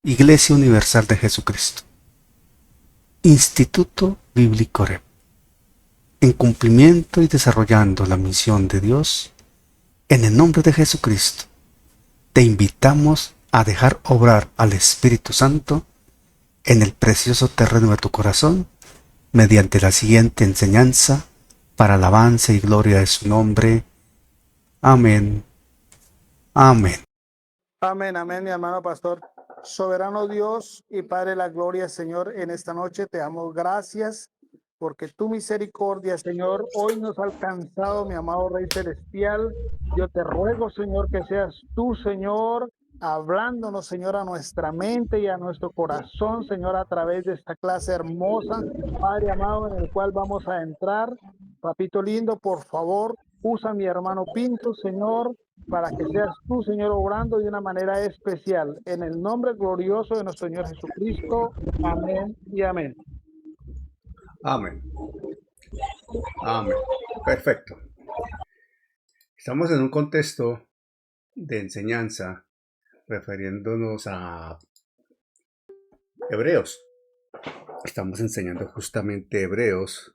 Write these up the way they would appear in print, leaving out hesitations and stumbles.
Iglesia Universal de Jesucristo. Instituto Bíblico REP. En cumplimiento y desarrollando la misión de Dios, en el nombre de Jesucristo, te invitamos a dejar obrar al Espíritu Santo en el precioso terreno de tu corazón mediante la siguiente enseñanza para alabanza y gloria de su nombre. Amén. Amén. Amén, amén, mi hermano pastor. Soberano Dios y Padre de la gloria, Señor, en esta noche te damos gracias porque tu misericordia, Señor, hoy nos ha alcanzado, mi amado Rey Celestial. Yo te ruego, Señor, que seas tú, Señor, hablándonos, Señor, a nuestra mente y a nuestro corazón, Señor, a través de esta clase hermosa, Padre amado, en el cual vamos a entrar. Papito lindo, por favor, usa a mi hermano Pinto, Señor, para que seas tú, Señor, obrando de una manera especial. En el nombre glorioso de nuestro Señor Jesucristo. Amén y amén. Amén. Amén. Perfecto. Estamos en un contexto de enseñanza refiriéndonos a Hebreos. Estamos enseñando justamente Hebreos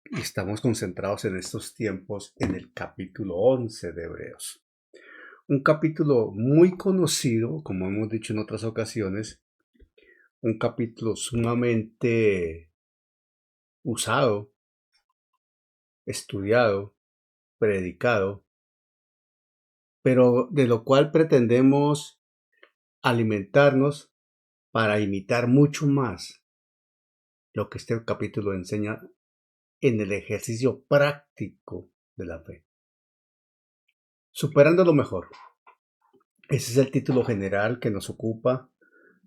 y estamos concentrados en estos tiempos en el capítulo 11 de Hebreos. Un capítulo muy conocido, como hemos dicho en otras ocasiones, un capítulo sumamente usado, estudiado, predicado, pero de lo cual pretendemos alimentarnos para imitar mucho más lo que este capítulo enseña en el ejercicio práctico de la fe. Superando lo mejor. Ese es el título general que nos ocupa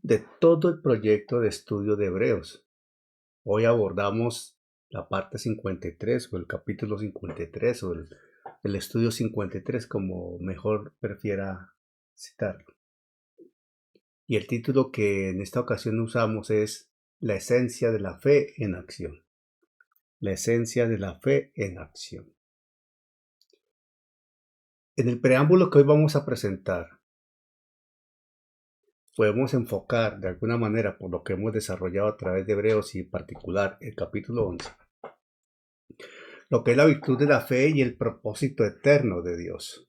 de todo el proyecto de estudio de Hebreos. Hoy abordamos la parte 53 o el capítulo 53 o el estudio 53, como mejor prefiera citarlo. Y el título que en esta ocasión usamos es La esencia de la fe en acción. La esencia de la fe en acción. En el preámbulo que hoy vamos a presentar, podemos enfocar de alguna manera por lo que hemos desarrollado a través de Hebreos y en particular el capítulo 11, lo que es la virtud de la fe y el propósito eterno de Dios.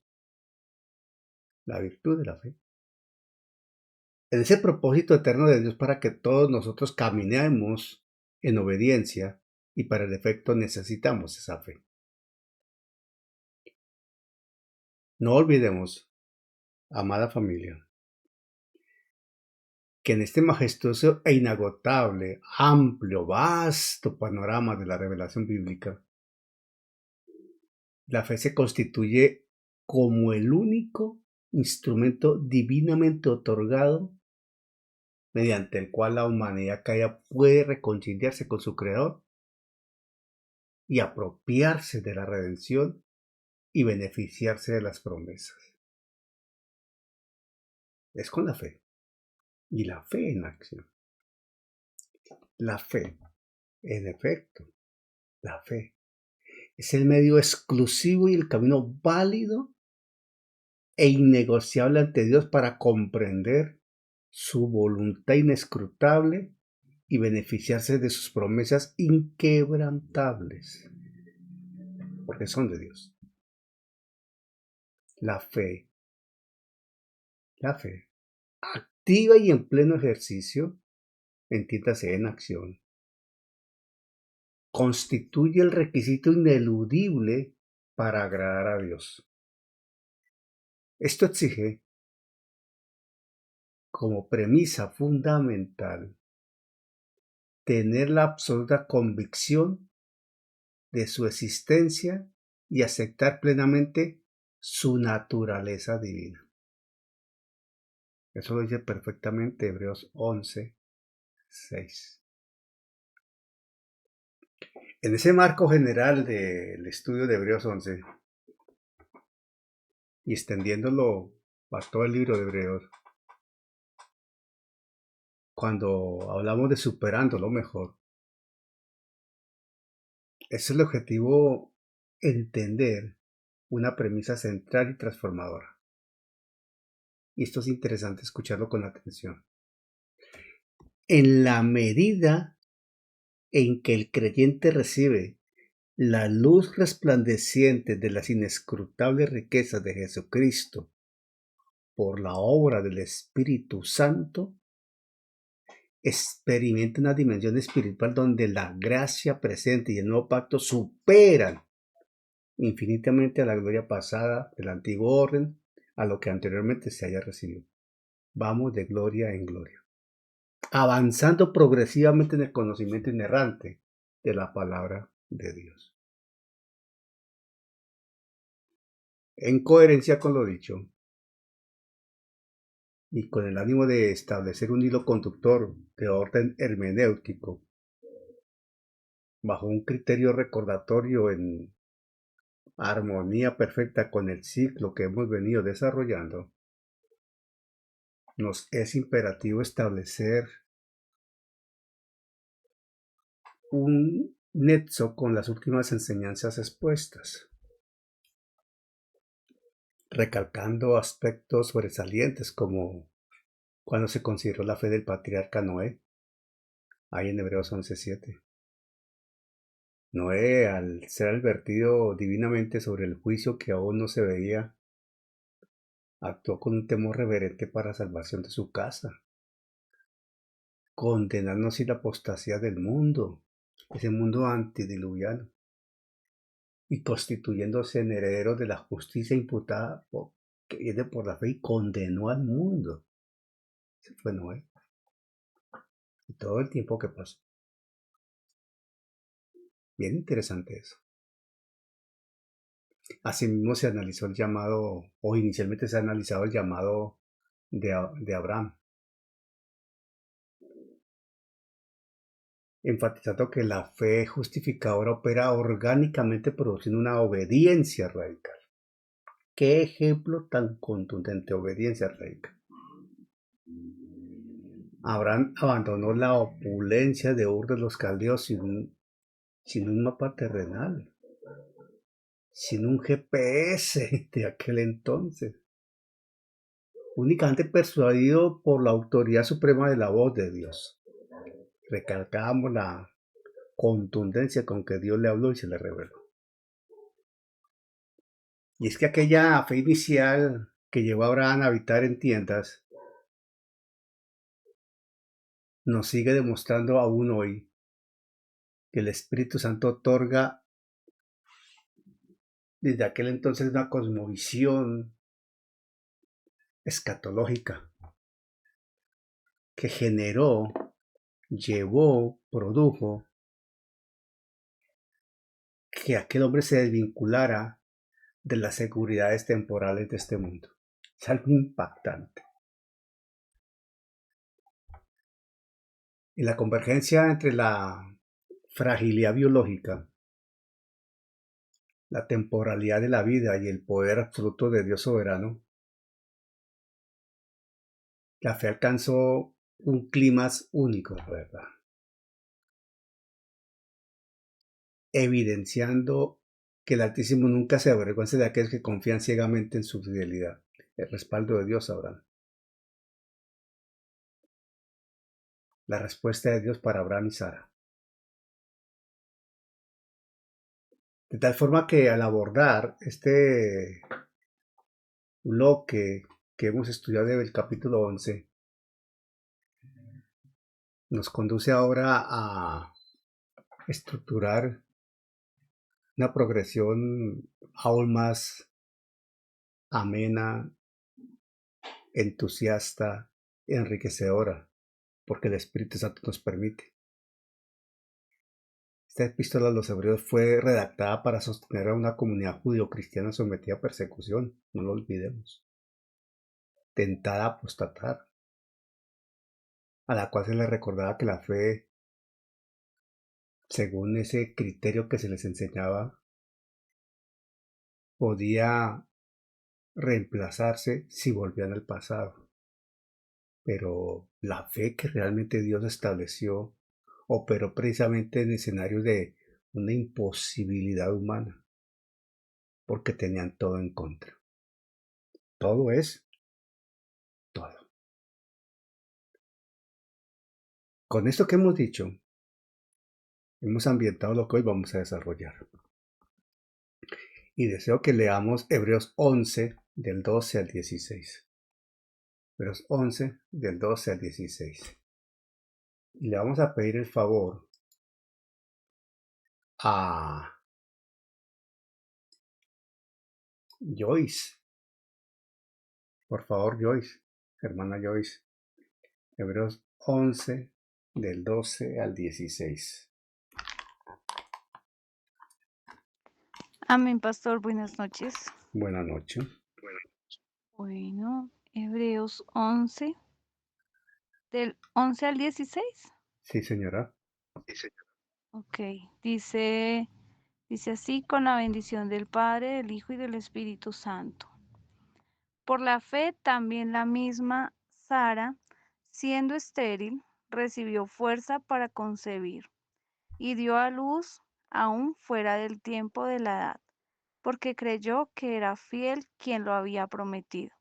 La virtud de la fe. En ese propósito eterno de Dios para que todos nosotros caminemos en obediencia y para el efecto necesitamos esa fe. No olvidemos, amada familia, que en este majestuoso e inagotable, amplio, vasto panorama de la revelación bíblica, la fe se constituye como el único instrumento divinamente otorgado mediante el cual la humanidad caída puede reconciliarse con su Creador y apropiarse de la redención y beneficiarse de las promesas. Es con la fe y la fe en acción. La fe, en efecto, la fe es el medio exclusivo y el camino válido e innegociable ante Dios para comprender su voluntad inescrutable y beneficiarse de sus promesas inquebrantables, porque son de Dios. La fe, activa y en pleno ejercicio, entiéndase en acción, constituye el requisito ineludible para agradar a Dios. Esto exige, como premisa fundamental, tener la absoluta convicción de su existencia y aceptar plenamente su naturaleza divina. Eso lo dice perfectamente Hebreos 11:6. En ese marco general del estudio de Hebreos 11 y extendiéndolo a todo el libro de Hebreos, cuando hablamos de superando lo mejor, es el objetivo entender una premisa central y transformadora. Y esto es interesante escucharlo con atención. En la medida en que el creyente recibe la luz resplandeciente de las inescrutables riquezas de Jesucristo por la obra del Espíritu Santo, experimenta una dimensión espiritual donde la gracia presente y el nuevo pacto superan infinitamente a la gloria pasada del antiguo orden, a lo que anteriormente se haya recibido. Vamos de gloria en gloria, avanzando progresivamente en el conocimiento inerrante de la palabra de Dios. En coherencia con lo dicho, y con el ánimo de establecer un hilo conductor de orden hermenéutico, bajo un criterio recordatorio en armonía perfecta con el ciclo que hemos venido desarrollando, nos es imperativo establecer un nexo con las últimas enseñanzas expuestas, recalcando aspectos sobresalientes como cuando se consideró la fe del patriarca Noé, ahí en Hebreos 11:7. Noé, al ser advertido divinamente sobre el juicio que aún no se veía, actuó con un temor reverente para salvación de su casa, condenando así la apostasía del mundo, ese mundo antediluviano, y constituyéndose en heredero de la justicia imputada que viene por la fe, y condenó al mundo. Ese fue Noé. Y todo el tiempo que pasó. Bien interesante eso. Asimismo se analizó el llamado, o inicialmente se ha analizado el llamado de Abraham, enfatizando que la fe justificadora opera orgánicamente produciendo una obediencia radical. ¿Qué ejemplo tan contundente? Obediencia radical. Abraham abandonó la opulencia de Ur de los Caldeos sin un mapa terrenal, sin un GPS de aquel entonces, únicamente persuadido por la autoridad suprema de la voz de Dios. Recalcamos la contundencia con que Dios le habló y se le reveló. Y es que aquella fe inicial que llevó a Abraham a habitar en tiendas nos sigue demostrando aún hoy que el Espíritu Santo otorga desde aquel entonces una cosmovisión escatológica que generó, llevó, produjo que aquel hombre se desvinculara de las seguridades temporales de este mundo. Es algo impactante. Y la convergencia entre la fragilidad biológica, la temporalidad de la vida y el poder absoluto de Dios soberano, la fe alcanzó un clímax único, ¿verdad? Evidenciando que el Altísimo nunca se avergüenza de aquellos que confían ciegamente en su fidelidad. El respaldo de Dios, Abraham. La respuesta de Dios para Abraham y Sara. De tal forma que al abordar este bloque que hemos estudiado del capítulo 11, nos conduce ahora a estructurar una progresión aún más amena, entusiasta, enriquecedora, porque el Espíritu Santo nos permite. Esta epístola a los hebreos fue redactada para sostener a una comunidad judío-cristiana sometida a persecución, no lo olvidemos, tentada a apostatar, a la cual se le recordaba que la fe, según ese criterio que se les enseñaba, podía reemplazarse si volvían al pasado. Pero la fe que realmente Dios estableció operó precisamente en escenarios de una imposibilidad humana, porque tenían todo en contra. Todo es todo. Con esto que hemos dicho, hemos ambientado lo que hoy vamos a desarrollar. Y deseo que leamos Hebreos 11 del 12 al 16. Hebreos 11 del 12 al 16. Y le vamos a pedir el favor a Joyce. Por favor, Joyce, hermana Joyce. Hebreos 11 del 12 al 16. Amén, pastor. Buenas noches. Buenas noches. Bueno, Hebreos 11, del 11 al 16. Sí, señora. Ok, dice así, con la bendición del Padre, del Hijo y del Espíritu Santo. Por la fe también la misma Sara, siendo estéril, recibió fuerza para concebir y dio a luz aún fuera del tiempo de la edad, porque creyó que era fiel quien lo había prometido.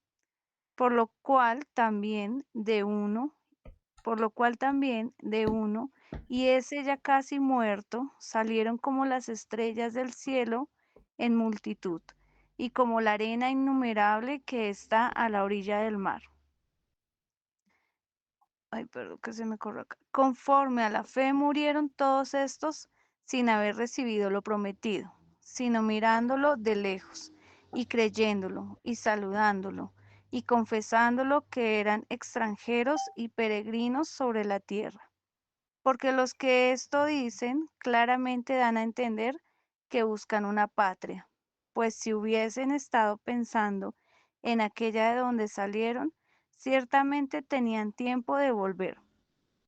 Por lo cual también de uno, y ese ya casi muerto, salieron como las estrellas del cielo en multitud, y como la arena innumerable que está a la orilla del mar. Ay, perdón, que se me corrió acá. Conforme a la fe murieron todos estos sin haber recibido lo prometido, sino mirándolo de lejos, y creyéndolo, y saludándolo, y confesándolo que eran extranjeros y peregrinos sobre la tierra. Porque los que esto dicen claramente dan a entender que buscan una patria, pues si hubiesen estado pensando en aquella de donde salieron, ciertamente tenían tiempo de volver,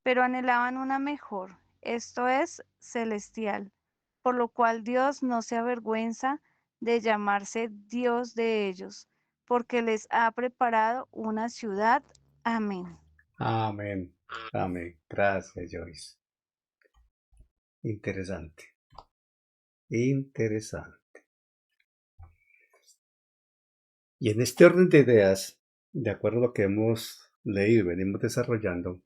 pero anhelaban una mejor, esto es, celestial, por lo cual Dios no se avergüenza de llamarse Dios de ellos, porque les ha preparado una ciudad. Amén. Amén. Amén. Gracias, Joyce. Interesante. Interesante. Y en este orden de ideas, de acuerdo a lo que hemos leído y venimos desarrollando,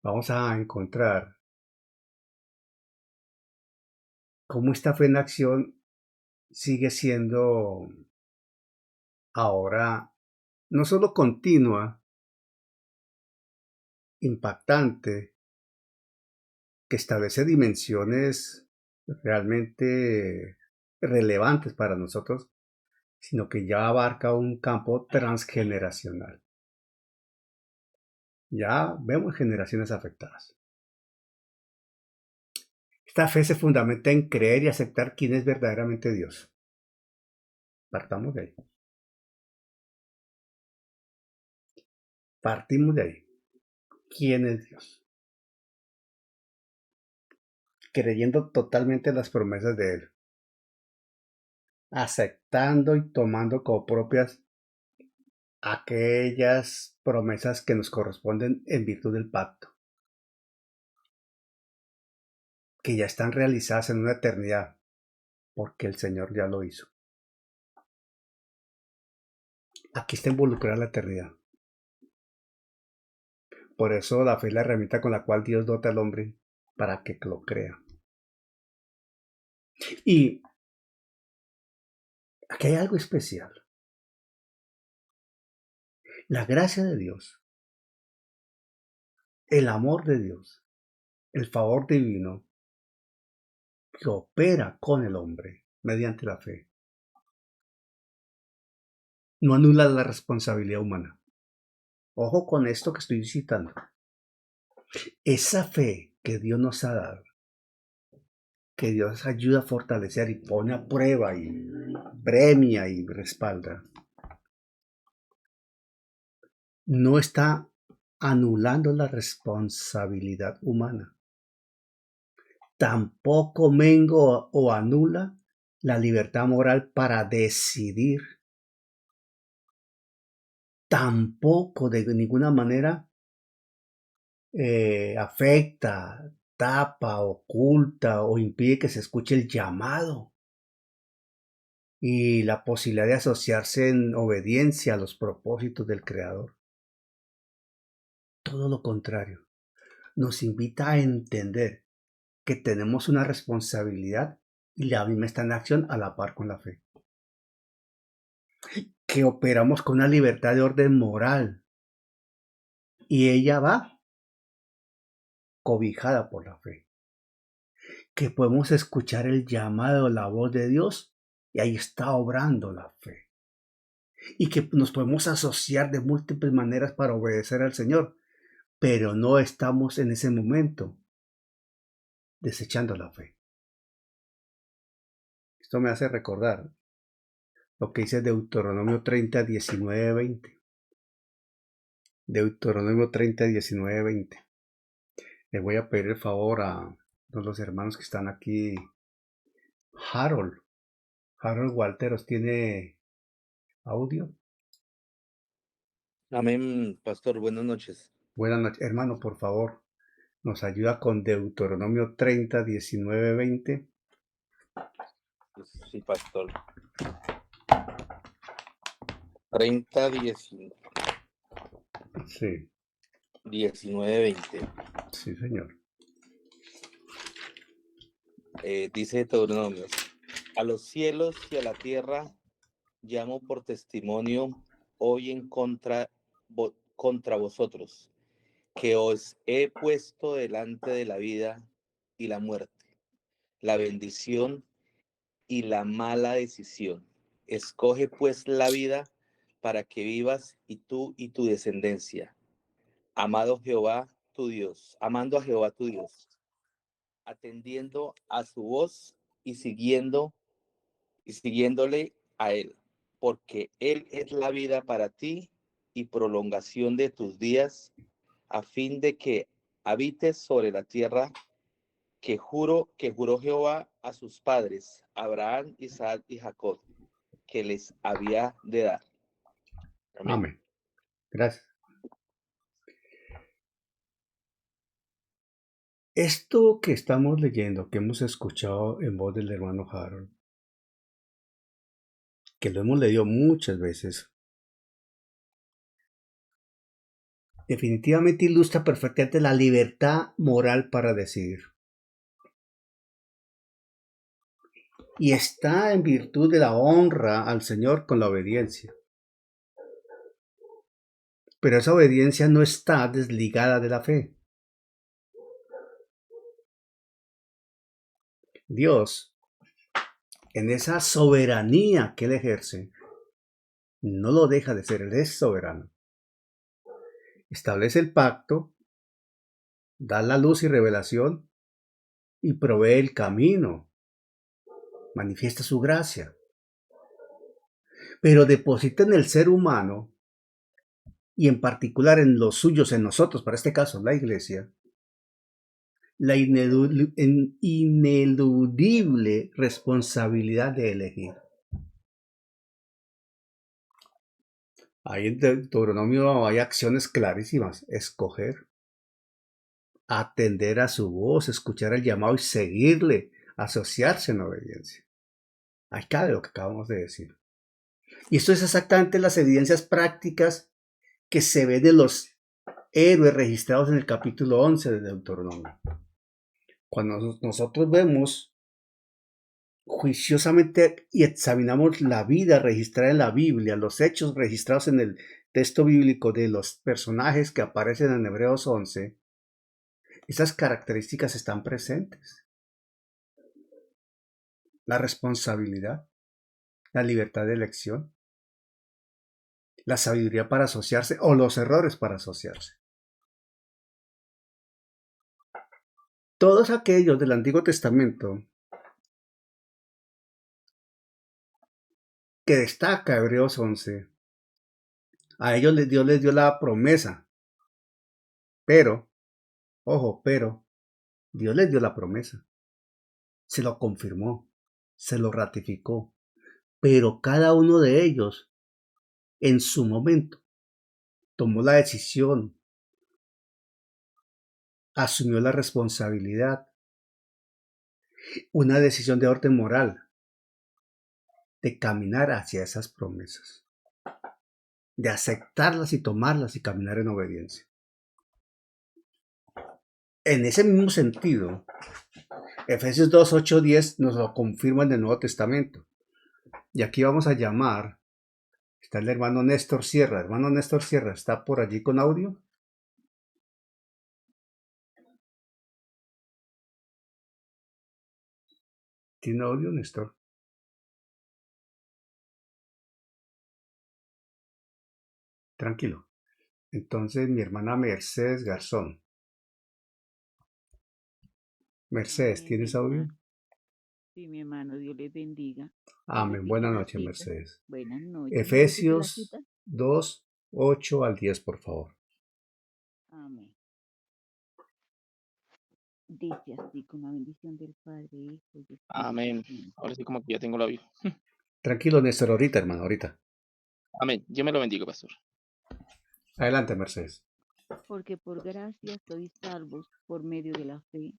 vamos a encontrar cómo esta fe en acción sigue siendo ahora no solo continua, impactante, que establece dimensiones realmente relevantes para nosotros, sino que ya abarca un campo transgeneracional. Ya vemos generaciones afectadas. Esta fe se fundamenta en creer y aceptar quién es verdaderamente Dios. Partamos de ahí. Partimos de ahí. ¿Quién es Dios? Creyendo totalmente en las promesas de Él. Aceptando y tomando como propias aquellas promesas que nos corresponden en virtud del pacto, que ya están realizadas en una eternidad, porque el Señor ya lo hizo. Aquí está involucrada la eternidad. Por eso la fe es la herramienta con la cual Dios dota al hombre para que lo crea. Y aquí hay algo especial. La gracia de Dios, el amor de Dios, el favor divino que opera con el hombre mediante la fe, no anula la responsabilidad humana. Ojo con esto que estoy citando. Esa fe que Dios nos ha dado, que Dios ayuda a fortalecer y pone a prueba y premia y respalda, no está anulando la responsabilidad humana. Tampoco mengo o anula la libertad moral para decidir. Tampoco de ninguna manera afecta, tapa, oculta o impide que se escuche el llamado y la posibilidad de asociarse en obediencia a los propósitos del Creador. Todo lo contrario, nos invita a entender que tenemos una responsabilidad y la misma está en acción a la par con la fe. Que operamos con una libertad de orden moral y ella va cobijada por la fe. Que podemos escuchar el llamado, la voz de Dios y ahí está obrando la fe. Y que nos podemos asociar de múltiples maneras para obedecer al Señor, pero no estamos en ese momento desechando la fe. Esto me hace recordar lo que dice Deuteronomio 30, 19, 20. Deuteronomio 30, 19, 20. Le voy a pedir el favor a los hermanos que están aquí. Harold Walteros, ¿tiene audio? Amén, pastor. Buenas noches. Buenas noches. Hermano, por favor, nos ayuda con Deuteronomio 30, 19, 20. Sí, pastor. 30, 19, Sí, 20. sí, señor. Dice Deuteronomio: a los cielos y a la tierra llamo por testimonio hoy en contra vosotros, que os he puesto delante de la vida y la muerte, la bendición y la mala decisión. Escoge pues la vida para que vivas, y tú y tu descendencia, amando a Jehová tu Dios, atendiendo a su voz y siguiéndole a él, porque él es la vida para ti y prolongación de tus días, a fin de que habites sobre la tierra que juró Jehová a sus padres, Abraham, Isaac y Jacob, que les había de dar. Amén. Amén. Gracias. Esto que estamos leyendo, que hemos escuchado en voz del hermano Harold, que lo hemos leído muchas veces, definitivamente ilustra perfectamente la libertad moral para decidir. Y está en virtud de la honra al Señor con la obediencia. Pero esa obediencia no está desligada de la fe. Dios, en esa soberanía que Él ejerce, no lo deja de ser, Él es soberano. Establece el pacto, da la luz y revelación y provee el camino, manifiesta su gracia. Pero deposita en el ser humano, y en particular en los suyos, en nosotros, para este caso, la iglesia, la ineludible responsabilidad de elegir. Ahí en Deuteronomio hay acciones clarísimas: escoger, atender a su voz, escuchar el llamado y seguirle, asociarse en obediencia. Ahí cabe lo que acabamos de decir. Y esto es exactamente las evidencias prácticas que se ven de los héroes registrados en el capítulo 11 de Deuteronomio. Cuando nosotros vemos juiciosamente y examinamos la vida registrada en la Biblia, los hechos registrados en el texto bíblico de los personajes que aparecen en Hebreos 11, esas características están presentes. La responsabilidad, la libertad de elección, la sabiduría para asociarse o los errores para asociarse. Todos aquellos del Antiguo Testamento que destaca Hebreos 11, a ellos Dios les dio la promesa, pero, ojo, Dios les dio la promesa, se lo confirmó, se lo ratificó, pero cada uno de ellos en su momento tomó la decisión, asumió la responsabilidad, una decisión de orden moral, de caminar hacia esas promesas, de aceptarlas y tomarlas y caminar en obediencia. En ese mismo sentido, Efesios 2, 8, 10 nos lo confirma en el Nuevo Testamento. Y aquí vamos a llamar, está el hermano Néstor Sierra. Hermano Néstor Sierra, ¿está por allí con audio? ¿Tiene audio, Néstor? Tranquilo. Entonces, mi hermana Mercedes Garzón. Mercedes, Amén, ¿tienes mi audio? hermano. Sí, mi hermano, Dios les bendiga. Amén. Repite Buenas la noches, cita. Mercedes. Buenas noches. ¿Me repite la Efesios cita? 2, 8 al 10, por favor. Amén. Dice así, con la bendición del Padre, Hijo y Espíritu Amén. Santo. Ahora sí como que ya tengo la vida. Tranquilo, Néstor, ahorita, hermano, ahorita. Amén. Dios me lo bendiga, pastor. Adelante, Mercedes. Porque por gracia sois salvos por medio de la fe,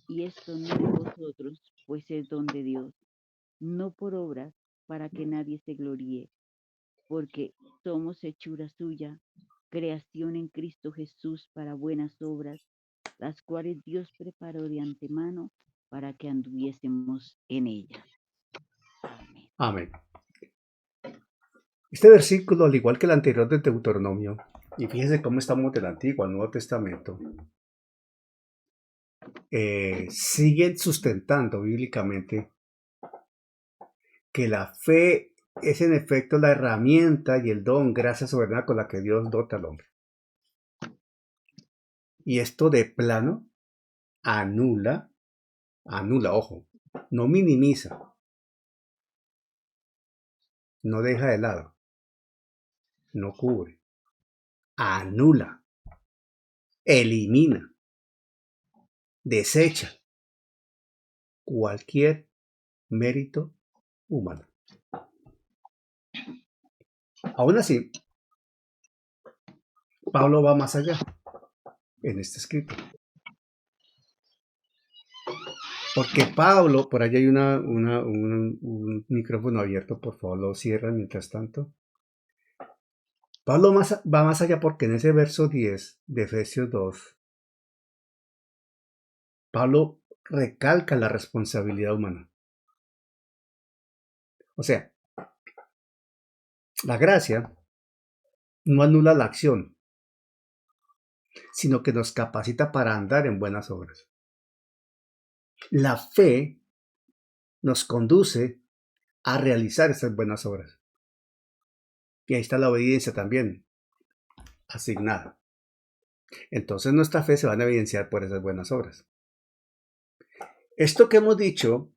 y esto no de vosotros, pues es don de Dios, no por obras, para que nadie se gloríe, porque somos hechura suya, creación en Cristo Jesús para buenas obras, las cuales Dios preparó de antemano para que anduviésemos en ellas. Amén. Amén. Este versículo, al igual que el anterior de Deuteronomio, y fíjense cómo estamos del Antiguo al Nuevo Testamento, siguen sustentando bíblicamente que la fe es en efecto la herramienta y el don, gracia soberana con la que Dios dota al hombre. Y esto de plano anula, ojo, no minimiza, no deja de lado, no cubre, anula, elimina, desecha cualquier mérito humano. Aún así, Pablo va más allá en este escrito. Porque Pablo, por allá hay un micrófono abierto, por favor lo cierran mientras tanto. Pablo va más allá porque en ese verso 10 de Efesios 2, Pablo recalca la responsabilidad humana. O sea, la gracia no anula la acción, sino que nos capacita para andar en buenas obras. La fe nos conduce a realizar esas buenas obras. Y ahí está la obediencia también, asignada. Entonces nuestra fe se va a evidenciar por esas buenas obras. Esto que hemos dicho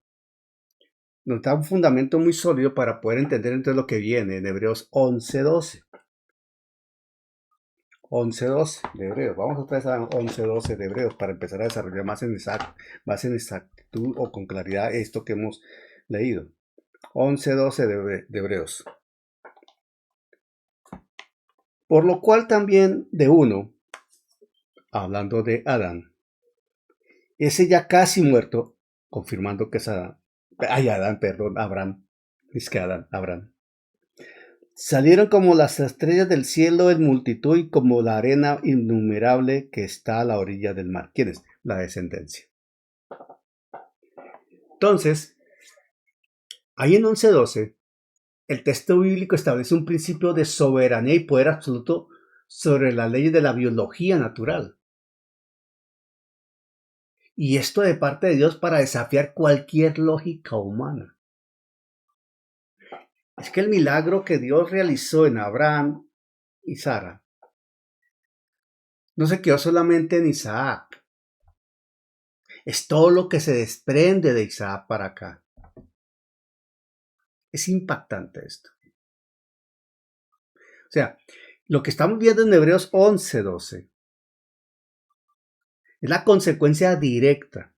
nos da un fundamento muy sólido para poder entender entonces lo que viene en Hebreos 11:12. 11:12 de Hebreos. Vamos otra vez a 11:12 de Hebreos para empezar a desarrollar más en exactitud o con claridad esto que hemos leído. 11:12 de Hebreos. Por lo cual también de uno, hablando de Adán, ese ya casi muerto, confirmando que es Adán, Abraham, es que Abraham. Salieron como las estrellas del cielo en multitud y como la arena innumerable que está a la orilla del mar. ¿Quién es? La descendencia. Entonces, ahí en 11:12, el texto bíblico establece un principio de soberanía y poder absoluto sobre las leyes de la biología natural. Y esto de parte de Dios para desafiar cualquier lógica humana. Es que el milagro que Dios realizó en Abraham y Sara no se quedó solamente en Isaac. Es todo lo que se desprende de Isaac para acá. Es impactante esto. O sea, lo que estamos viendo en Hebreos 11:12 es la consecuencia directa.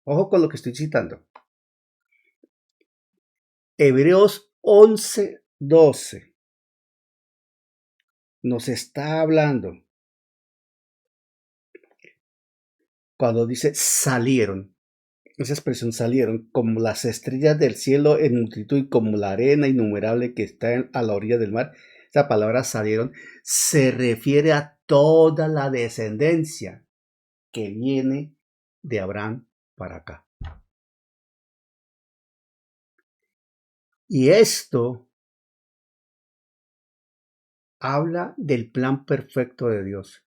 Ojo con lo que estoy citando. Hebreos 11:12 nos está hablando cuando dice salieron. Esa expresión salieron como las estrellas del cielo en multitud y como la arena innumerable que está a la orilla del mar. Esa palabra salieron se refiere a toda la descendencia. que viene de Abraham para acá. Y esto habla del plan perfecto de Dios.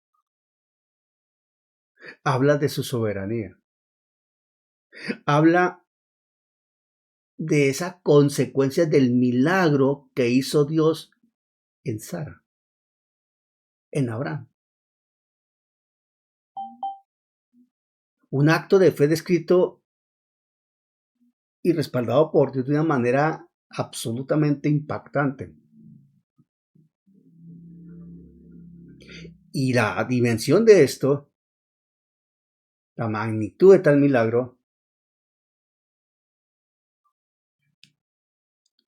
Habla de su soberanía. Habla de esa consecuencia del milagro que hizo Dios en Sara, en Abraham. Un acto de fe descrito y respaldado por Dios de una manera absolutamente impactante. Y la dimensión de esto, la magnitud de tal milagro,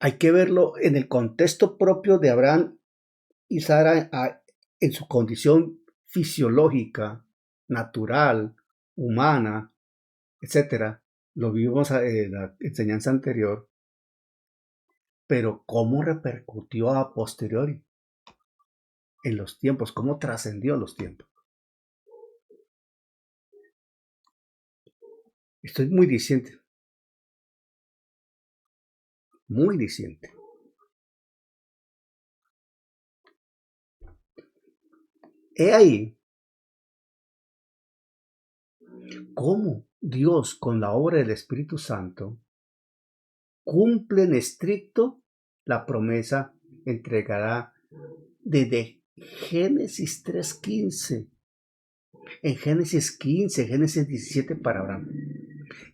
hay que verlo en el contexto propio de Abraham y Sara en su condición fisiológica, natural, humana, etcétera. Lo vimos en la enseñanza anterior, pero cómo repercutió a posteriori en los tiempos, cómo trascendió los tiempos. Estoy muy diciente. Muy diciente. He ahí cómo Dios, con la obra del Espíritu Santo, cumple en estricto la promesa entregada desde Génesis 3:15. En Génesis 15, Génesis 17 para Abraham.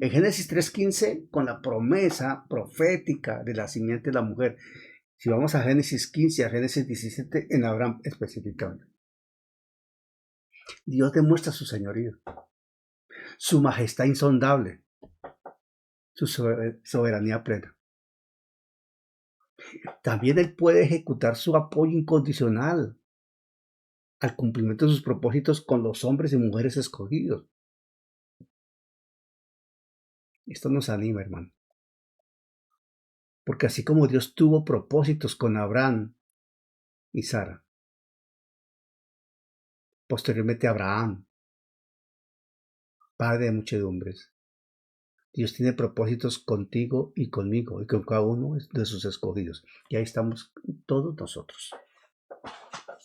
En Génesis 3:15 con la promesa profética de la simiente de la mujer. Si vamos a Génesis 15, a Génesis 17, en Abraham específicamente. Dios demuestra su señorío, su majestad insondable, su soberanía plena. También Él puede ejecutar su apoyo incondicional al cumplimiento de sus propósitos con los hombres y mujeres escogidos. Esto nos anima, hermano. Porque así como Dios tuvo propósitos con Abraham y Sara, posteriormente Abraham, padre de muchedumbres, Dios tiene propósitos contigo y conmigo y con cada uno de sus escogidos. Y ahí estamos todos nosotros.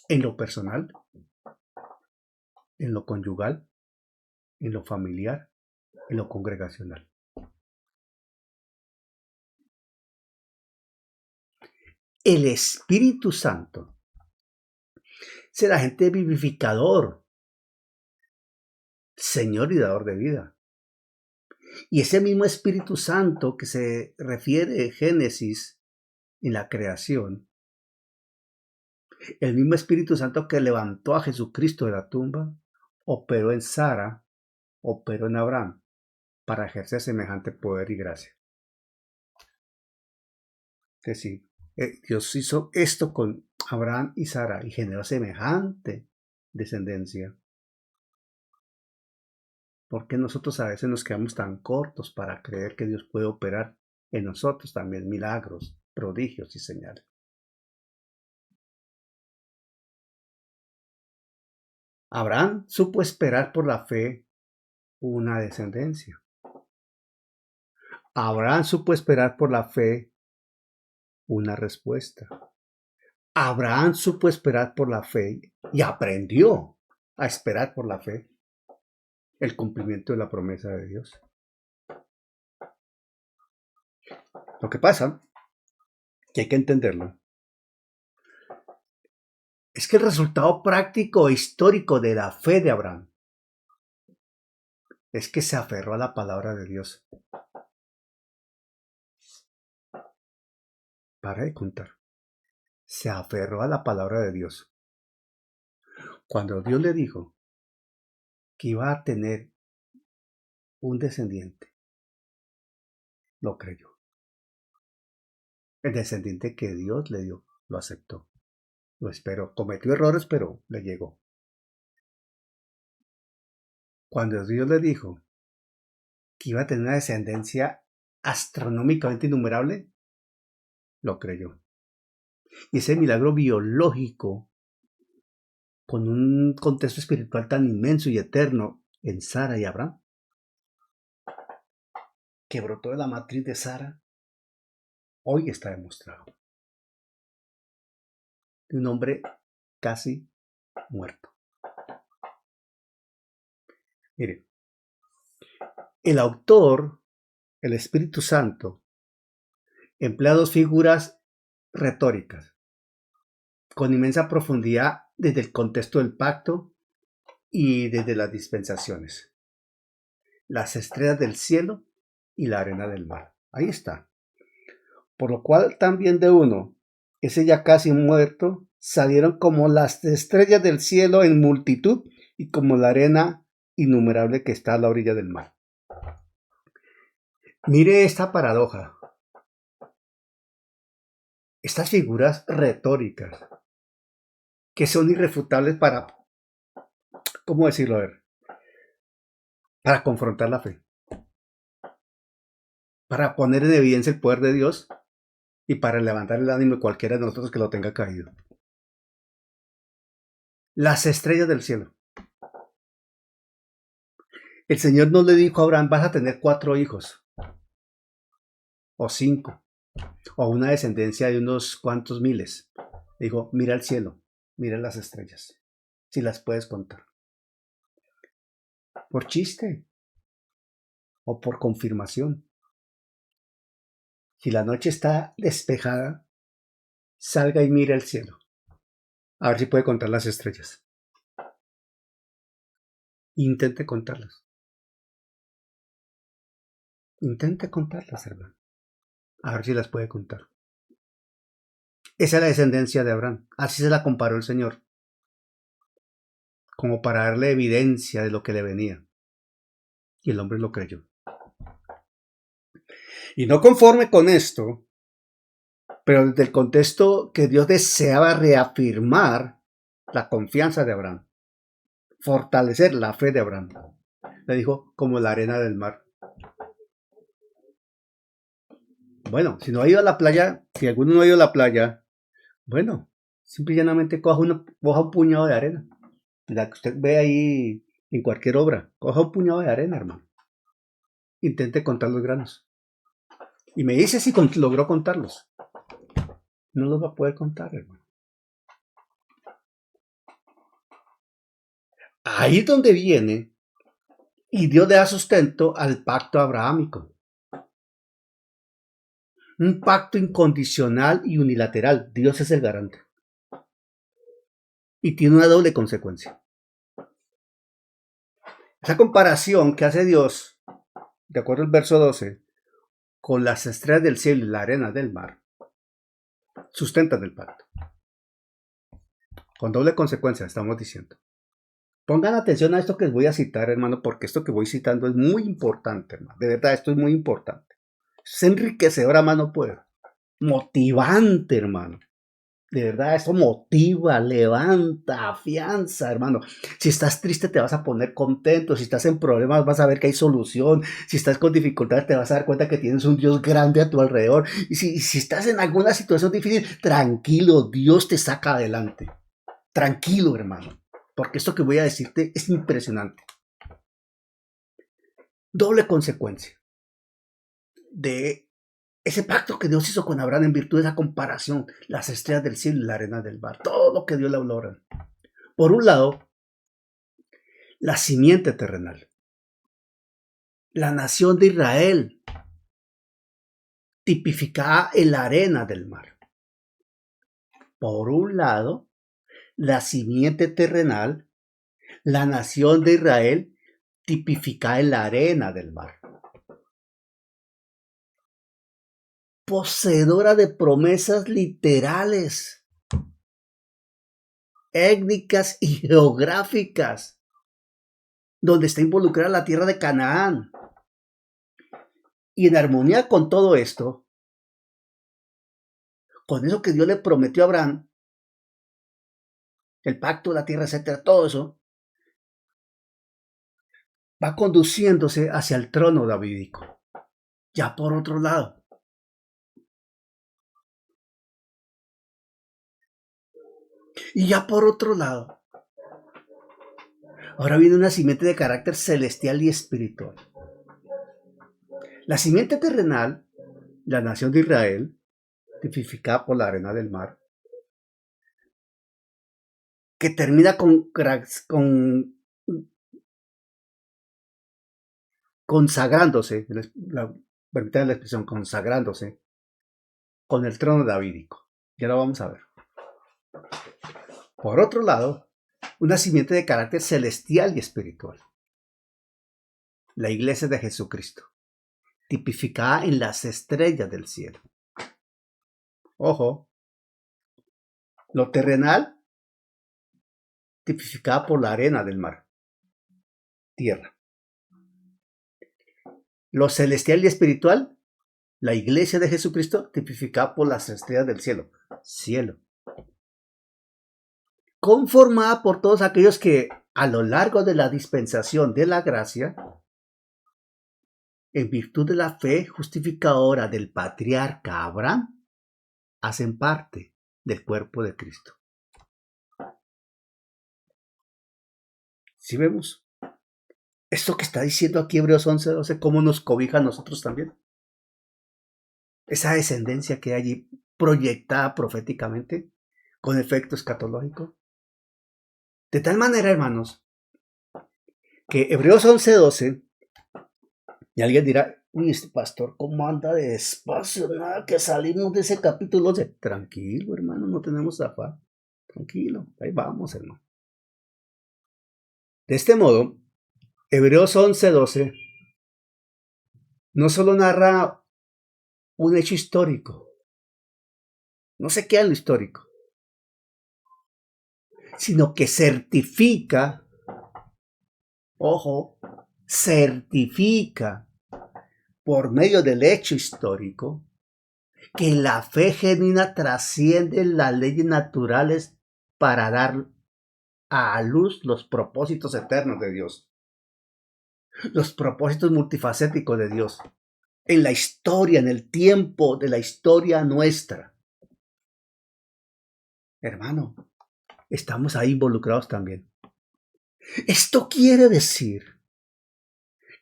En lo personal, en lo conyugal, en lo familiar, en lo congregacional. El Espíritu Santo será agente vivificador, Señor y dador de vida. Y ese mismo Espíritu Santo que se refiere en Génesis en la creación, el mismo Espíritu Santo que levantó a Jesucristo de la tumba, operó en Sara, operó en Abraham para ejercer semejante poder y gracia. Es decir, Dios hizo esto con Abraham y Sara y generó semejante descendencia. Porque nosotros a veces nos quedamos tan cortos para creer que Dios puede operar en nosotros también milagros, prodigios y señales. Abraham supo esperar por la fe una descendencia. Abraham supo esperar por la fe una respuesta. Abraham supo esperar por la fe y aprendió a esperar por la fe el cumplimiento de la promesa de Dios. Lo que pasa, que hay que entenderlo, es que el resultado práctico e histórico de la fe de Abraham es que se aferró a la palabra de Dios. Para de contar. Se aferró a la palabra de Dios. Cuando Dios le dijo que iba a tener un descendiente, lo creyó. El descendiente que Dios le dio, lo aceptó. Lo esperó. Cometió errores, pero le llegó. Cuando Dios le dijo que iba a tener una descendencia astronómicamente innumerable, lo creyó. Y ese milagro biológico, con un contexto espiritual tan inmenso y eterno, en Sara y Abraham, que brotó de la matriz de Sara, hoy está demostrado. De un hombre casi muerto. Mire, el autor, el Espíritu Santo, emplea dos figuras retóricas con inmensa profundidad desde el contexto del pacto y desde las dispensaciones. Las estrellas del cielo y la arena del mar. Ahí está. Por lo cual también de uno, ese ya casi muerto, salieron como las estrellas del cielo en multitud y como la arena innumerable que está a la orilla del mar. Mire esta paradoja. Estas figuras retóricas que son irrefutables para, ¿cómo decirlo? A ver, para confrontar la fe, para poner en evidencia el poder de Dios y para levantar el ánimo de cualquiera de nosotros que lo tenga caído. Las estrellas del cielo. El Señor no le dijo a Abraham, vas a tener 4 hijos, o 5, o una descendencia de unos cuantos miles. Le dijo, mira el cielo, mira las estrellas, si las puedes contar. Por chiste o por confirmación. Si la noche está despejada, salga y mire el cielo. A ver si puede contar las estrellas. Intente contarlas. Intente contarlas, hermano. A ver si las puede contar. Esa es la descendencia de Abraham. Así se la comparó el Señor. Como para darle evidencia de lo que le venía. Y el hombre lo creyó. Y no conforme con esto, pero desde el contexto que Dios deseaba reafirmar la confianza de Abraham, fortalecer la fe de Abraham, le dijo como la arena del mar. Bueno, si no ha ido a la playa, si alguno no ha ido a la playa, bueno, simple y llanamente coja un puñado de arena, la que usted ve ahí en cualquier obra, coja un puñado de arena, hermano. Intente contar los granos. Y me dice si logró contarlos. No los va a poder contar, hermano. Ahí es donde viene y Dios le da sustento al pacto abrahámico. Un pacto incondicional y unilateral. Dios es el garante. Y tiene una doble consecuencia. Esa comparación que hace Dios, de acuerdo al verso 12, con las estrellas del cielo y la arena del mar, sustentan el pacto. Con doble consecuencia, estamos diciendo. Pongan atención a esto que les voy a citar, hermano, porque esto que voy citando es muy importante, hermano. De verdad, esto es muy importante. Es enriquecedor a mano poder. Motivante, hermano. De verdad, esto motiva, levanta, afianza, hermano. Si estás triste, te vas a poner contento. Si estás en problemas, vas a ver que hay solución. Si estás con dificultades, te vas a dar cuenta que tienes un Dios grande a tu alrededor. Y si estás en alguna situación difícil, tranquilo, Dios te saca adelante. Tranquilo, hermano. Porque esto que voy a decirte es impresionante. Doble consecuencia de ese pacto que Dios hizo con Abraham en virtud de esa comparación, las estrellas del cielo y la arena del mar, todo lo que Dios le habló a Abraham. Por un lado, la simiente terrenal, la nación de Israel, tipificada en la arena del mar. Por un lado, la simiente terrenal, la nación de Israel, tipificada en la arena del mar. Poseedora de promesas literales, étnicas y geográficas, donde está involucrada la tierra de Canaán. Y en armonía con todo esto, con eso que Dios le prometió a Abraham, el pacto de la tierra, etcétera, todo eso, va conduciéndose hacia el trono davídico. Ya por otro lado, y ya por otro lado, Ahora viene una simiente de carácter celestial y espiritual. La simiente terrenal, la nación de Israel, tipificada por la arena del mar, que termina consagrándose, permítanme la expresión, consagrándose con el trono davídico. Ya lo vamos a ver. Por otro lado, una simiente de carácter celestial y espiritual. La iglesia de Jesucristo, tipificada en las estrellas del cielo. Ojo, lo terrenal, tipificada por la arena del mar, tierra. Lo celestial y espiritual, la iglesia de Jesucristo, tipificada por las estrellas del cielo, cielo. Conformada por todos aquellos que a lo largo de la dispensación de la gracia, en virtud de la fe justificadora del patriarca Abraham, hacen parte del cuerpo de Cristo. ¿Sí vemos? Esto que está diciendo aquí Hebreos 11:12, ¿cómo nos cobija a nosotros también? Esa descendencia que hay allí proyectada proféticamente con efecto escatológico. De tal manera, hermanos, que Hebreos 11:12, y alguien dirá, uy, este pastor, ¿cómo anda de despacio? Nada, que salimos de ese capítulo 11. Tranquilo, hermano, no tenemos afán. Tranquilo, ahí vamos, hermano. De este modo, Hebreos 11:12 no solo narra un hecho histórico, no se queda en lo histórico, sino que certifica, ojo, certifica por medio del hecho histórico que la fe genuina trasciende las leyes naturales para dar a luz los propósitos eternos de Dios, los propósitos multifacéticos de Dios, en la historia, en el tiempo de la historia nuestra. Hermano, estamos ahí involucrados también. Esto quiere decir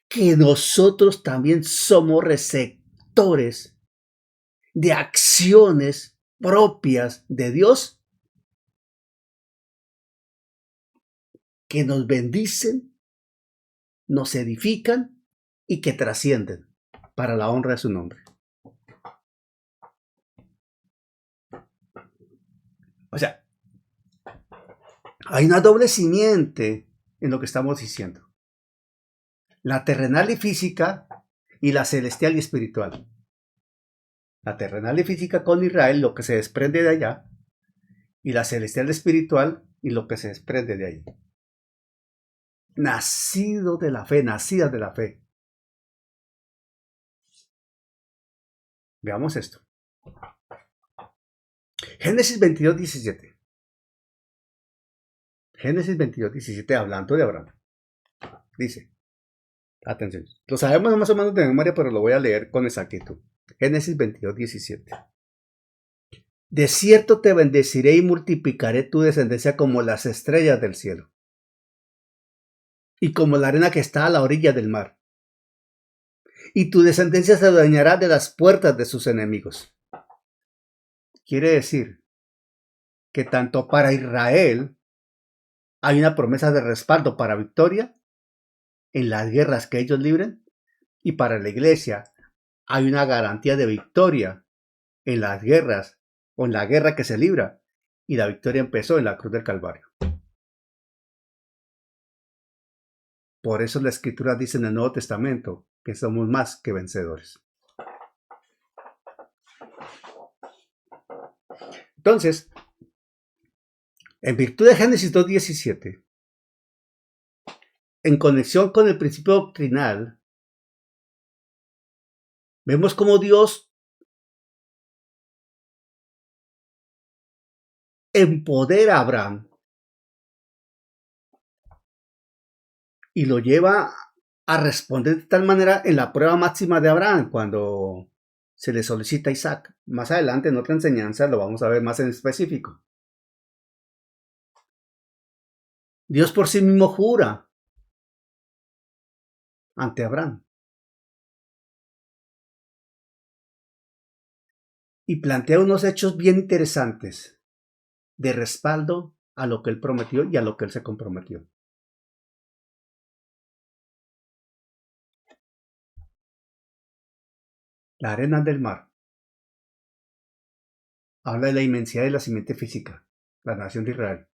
que nosotros también somos receptores de acciones propias de Dios que nos bendicen, nos edifican y que trascienden para la honra de su nombre. O sea, hay una doble simiente en lo que estamos diciendo. La terrenal y física y la celestial y espiritual. La terrenal y física con Israel, lo que se desprende de allá, y la celestial y espiritual y lo que se desprende de ahí. Nacido de la fe, nacidas de la fe. Veamos esto. Génesis 22:17. Génesis 22:17, hablando de Abraham. Dice, atención, lo sabemos más o menos de memoria, pero lo voy a leer con exactitud. Génesis 22:17. De cierto te bendeciré y multiplicaré tu descendencia como las estrellas del cielo y como la arena que está a la orilla del mar. Y tu descendencia se adueñará de las puertas de sus enemigos. Quiere decir que tanto para Israel hay una promesa de respaldo para victoria en las guerras que ellos libren, y para la iglesia hay una garantía de victoria en las guerras o en la guerra que se libra, y la victoria empezó en la cruz del Calvario. Por eso la Escritura dice en el Nuevo Testamento que somos más que vencedores. Entonces, en virtud de Génesis 2:17, en conexión con el principio doctrinal, vemos cómo Dios empodera a Abraham y lo lleva a responder de tal manera en la prueba máxima de Abraham, cuando se le solicita a Isaac. Más adelante en otra enseñanza lo vamos a ver más en específico. Dios por sí mismo jura ante Abraham. Y plantea unos hechos bien interesantes de respaldo a lo que él prometió y a lo que él se comprometió. La arena del mar habla de la inmensidad de la simiente física, la nación de Israel.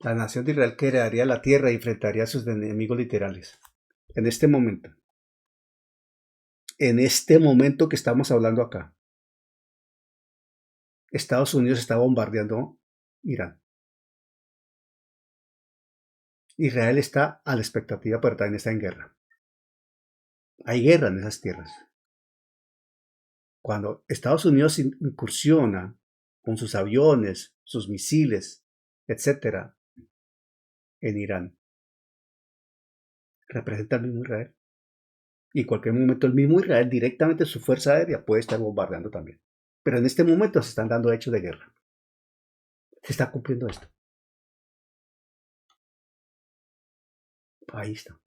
La nación de Israel que heredaría la tierra y enfrentaría a sus enemigos literales. En este momento que estamos hablando acá, Estados Unidos está bombardeando Irán. Israel está a la expectativa, pero también está en guerra. Hay guerra en esas tierras. Cuando Estados Unidos incursiona con sus aviones, sus misiles, etc., en Irán, representa al mismo Israel. Y en cualquier momento el mismo Israel, directamente su fuerza aérea, puede estar bombardeando también. Pero en este momento se están dando hechos de guerra. Se está cumpliendo esto. Ahí está.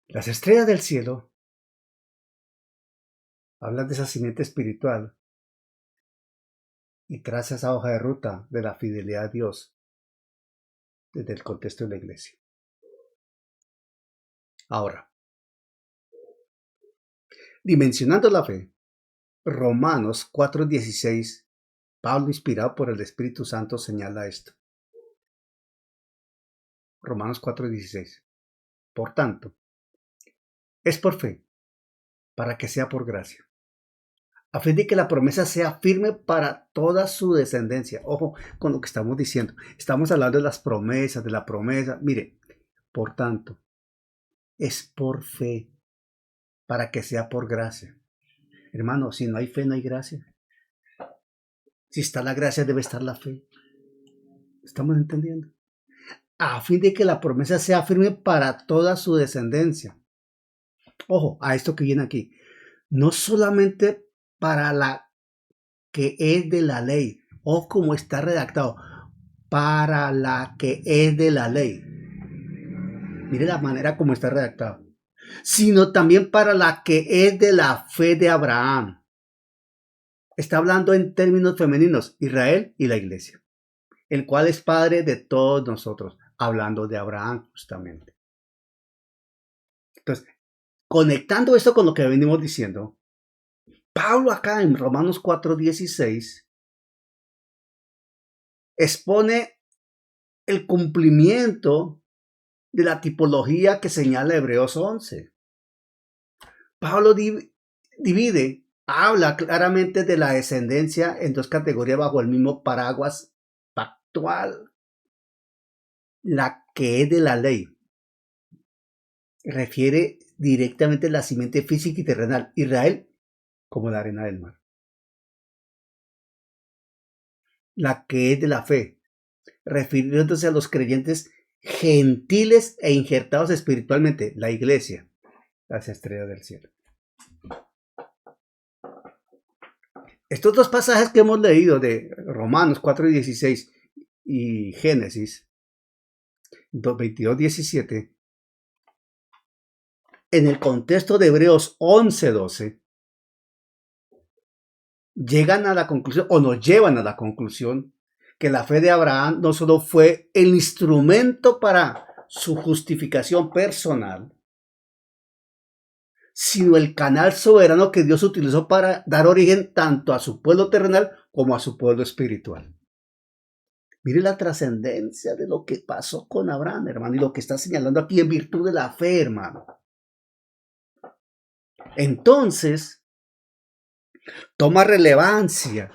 Las estrellas del cielo hablan de esa simiente espiritual y traza esa hoja de ruta de la fidelidad a Dios desde el contexto de la iglesia. Ahora, dimensionando la fe, Romanos 4:16, Pablo, inspirado por el Espíritu Santo, señala esto. Romanos 4:16. Por tanto, es por fe, para que sea por gracia, a fin de que la promesa sea firme para toda su descendencia. Ojo con lo que estamos diciendo. Estamos hablando de las promesas, de la promesa. Mire, por tanto, es por fe, para que sea por gracia. Hermano, si no hay fe, no hay gracia. Si está la gracia, debe estar la fe. ¿Estamos entendiendo? A fin de que la promesa sea firme para toda su descendencia. Ojo, a esto que viene aquí. No solamente para la que es de la ley, o como está redactado, para la que es de la ley. Mire la manera como está redactado. Sino también para la que es de la fe de Abraham. Está hablando en términos femeninos, Israel y la iglesia, el cual es padre de todos nosotros, hablando de Abraham justamente. Entonces, conectando esto con lo que venimos diciendo, Pablo acá en Romanos 4:16 expone el cumplimiento de la tipología que señala Hebreos 11. Pablo habla claramente de la descendencia en dos categorías bajo el mismo paraguas pactual. La que es de la ley refiere directamente a la simiente física y terrenal, Israel como la arena del mar. La que es de la fe, refiriéndose a los creyentes gentiles e injertados espiritualmente, la iglesia, las estrellas del cielo. Estos dos pasajes que hemos leído de Romanos 4:16 y Génesis 22:17, en el contexto de Hebreos 11:12, llegan a la conclusión, o nos llevan a la conclusión, que la fe de Abraham no solo fue el instrumento para su justificación personal, sino el canal soberano que Dios utilizó para dar origen tanto a su pueblo terrenal como a su pueblo espiritual. Mire la trascendencia de lo que pasó con Abraham, hermano, y lo que está señalando aquí en virtud de la fe, hermano. Entonces, toma relevancia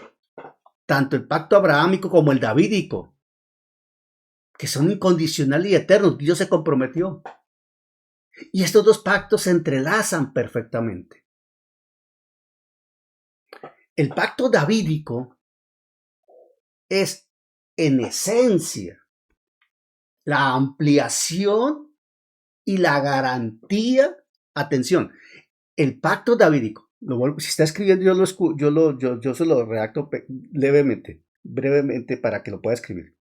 tanto el pacto abrahámico como el davídico, que son incondicionales y eternos. Dios se comprometió. Y estos dos pactos se entrelazan perfectamente. El pacto davídico es, en esencia, la ampliación y la garantía. Atención, el pacto davídico Si está escribiendo, yo se lo redacto levemente, brevemente para que lo pueda escribir.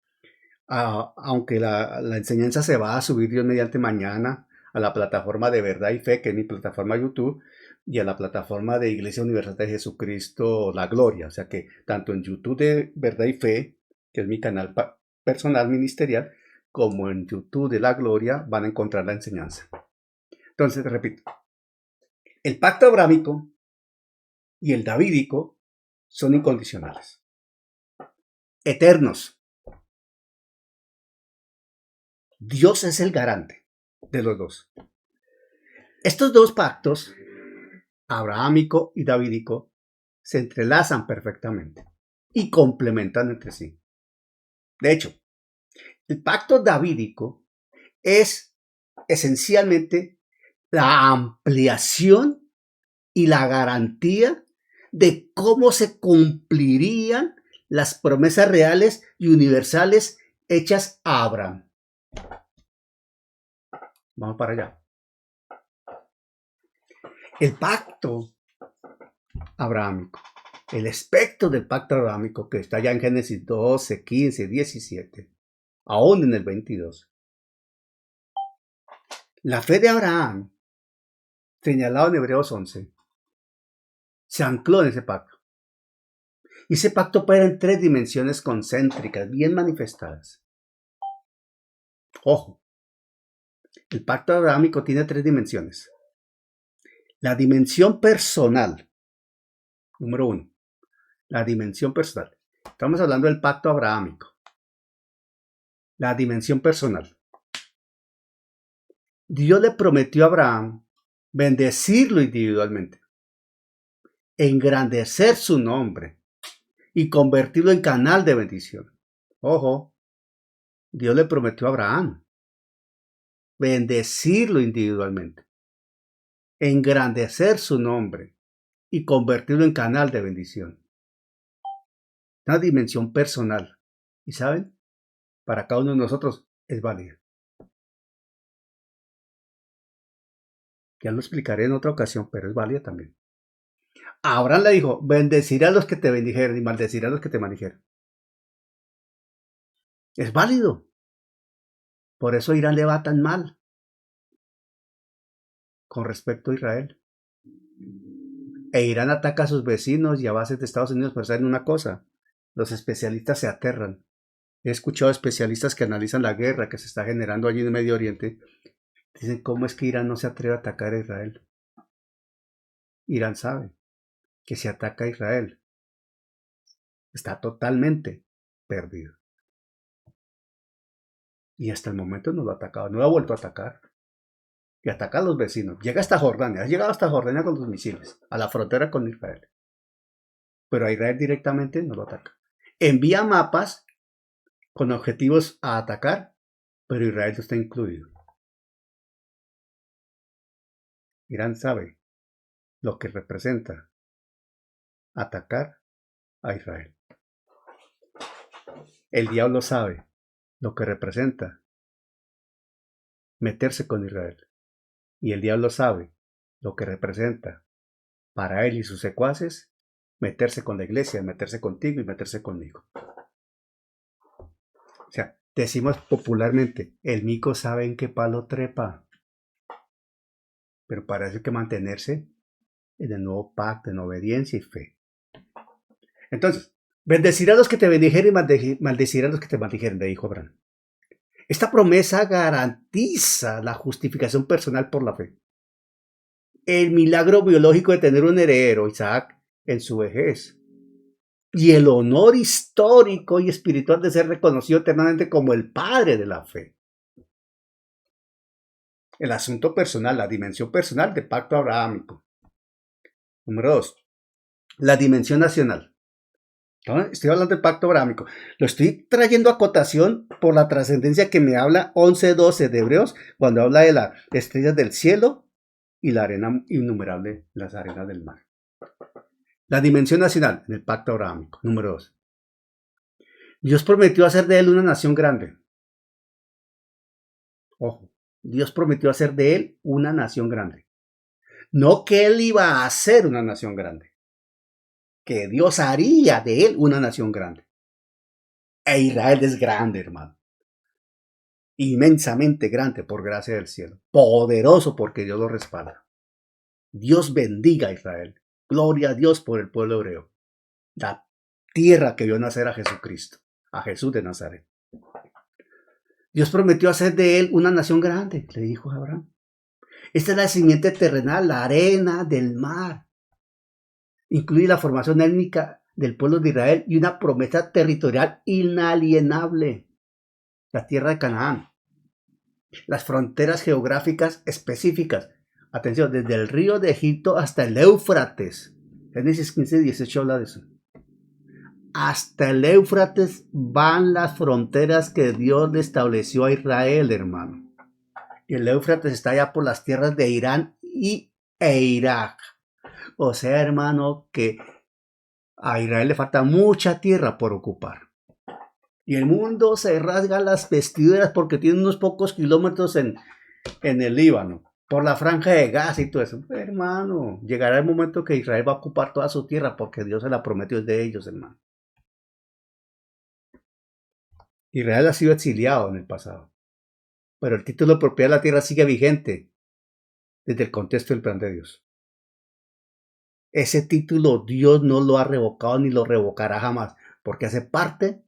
Aunque la enseñanza se va a subir Dios mediante mañana a la plataforma de Verdad y Fe, que es mi plataforma YouTube, y a la plataforma de Iglesia Universal de Jesucristo, La Gloria. O sea que tanto en YouTube de Verdad y Fe, que es mi canal personal ministerial, como en YouTube de La Gloria van a encontrar la enseñanza. Entonces, repito, el pacto abrámico y el davídico son incondicionales, eternos. Dios es el garante de los dos. Estos dos pactos, abrahámico y davídico, se entrelazan perfectamente y complementan entre sí. De hecho, el pacto davídico es esencialmente la ampliación y la garantía de cómo se cumplirían las promesas reales y universales hechas a Abraham. Vamos para allá. El pacto abrahámico, el espectro del pacto abrahámico que está ya en Génesis 12, 15, 17, aún en el 22. La fe de Abraham, señalado en Hebreos 11, se ancló en ese pacto. Y ese pacto opera en 3 dimensiones concéntricas, bien manifestadas. Ojo, el pacto abrahámico tiene 3 dimensiones. La dimensión personal, número 1. La dimensión personal. Estamos hablando del pacto abrahámico. La dimensión personal. Dios le prometió a Abraham bendecirlo individualmente, engrandecer su nombre y convertirlo en canal de bendición. Ojo, Dios le prometió a Abraham bendecirlo individualmente, engrandecer su nombre y convertirlo en canal de bendición. Una dimensión personal. ¿Y saben? Para cada uno de nosotros es válida. Ya lo explicaré en otra ocasión, pero es válida también. Abraham le dijo, bendeciré a los que te bendijeren y maldeciré a los que te maldijeren. Es válido. Por eso Irán le va tan mal con respecto a Israel. E Irán ataca a sus vecinos y a bases de Estados Unidos, pero saben una cosa, los especialistas se aterran. He escuchado especialistas que analizan la guerra que se está generando allí en el Medio Oriente. Dicen, ¿cómo es que Irán no se atreve a atacar a Israel? Irán sabe que si ataca a Israel, está totalmente perdido. Y hasta el momento no lo ha atacado, no lo ha vuelto a atacar. Y ataca a los vecinos. Llega hasta Jordania, ha llegado hasta Jordania con los misiles, a la frontera con Israel. Pero a Israel directamente no lo ataca. Envía mapas con objetivos a atacar, pero Israel no está incluido. Irán sabe lo que representa atacar a Israel. El diablo sabe lo que representa meterse con Israel. Y el diablo sabe lo que representa para él y sus secuaces meterse con la iglesia, meterse contigo y meterse conmigo. O sea, decimos popularmente, el mico sabe en qué palo trepa. Pero para eso hay que mantenerse en el nuevo pacto, en obediencia y fe. Entonces, bendeciré a los que te bendijeren y maldeciré a los que te maldijeren, le dijo Abraham. Esta promesa garantiza la justificación personal por la fe. El milagro biológico de tener un heredero, Isaac, en su vejez. Y el honor histórico y espiritual de ser reconocido eternamente como el padre de la fe. El asunto personal, la dimensión personal del pacto abrahámico. Número 2. La dimensión nacional. Estoy hablando del pacto abrahámico. Lo estoy trayendo a cotación por la trascendencia que me habla 11:12 de Hebreos, cuando habla de las estrellas del cielo y la arena innumerable, las arenas del mar. La dimensión nacional en el pacto abrahámico. Número 2. Dios prometió hacer de él una nación grande. Ojo, Dios prometió hacer de él una nación grande. No que él iba a hacer una nación grande, que Dios haría de él una nación grande. E Israel es grande, hermano. Inmensamente grande por gracia del cielo. Poderoso porque Dios lo respalda. Dios bendiga a Israel. Gloria a Dios por el pueblo hebreo. La tierra que vio nacer a Jesucristo, a Jesús de Nazaret. Dios prometió hacer de él una nación grande, le dijo a Abraham. Esta es la simiente terrenal, la arena del mar. Incluye la formación étnica del pueblo de Israel y una promesa territorial inalienable. La tierra de Canaán. Las fronteras geográficas específicas. Atención, desde el río de Egipto hasta el Éufrates. Génesis 15, 18 habla de eso. Hasta el Éufrates van las fronteras que Dios le estableció a Israel, hermano. Y el Éufrates está allá por las tierras de Irán e Irak. O sea, hermano, que a Israel le falta mucha tierra por ocupar. Y el mundo se rasga las vestiduras porque tiene unos pocos kilómetros en el Líbano, por la franja de Gaza y todo eso. Hermano, llegará el momento que Israel va a ocupar toda su tierra porque Dios se la prometió de ellos, hermano. Israel ha sido exiliado en el pasado, pero el título de propiedad de la tierra sigue vigente desde el contexto del plan de Dios. Ese título Dios no lo ha revocado ni lo revocará jamás, porque hace parte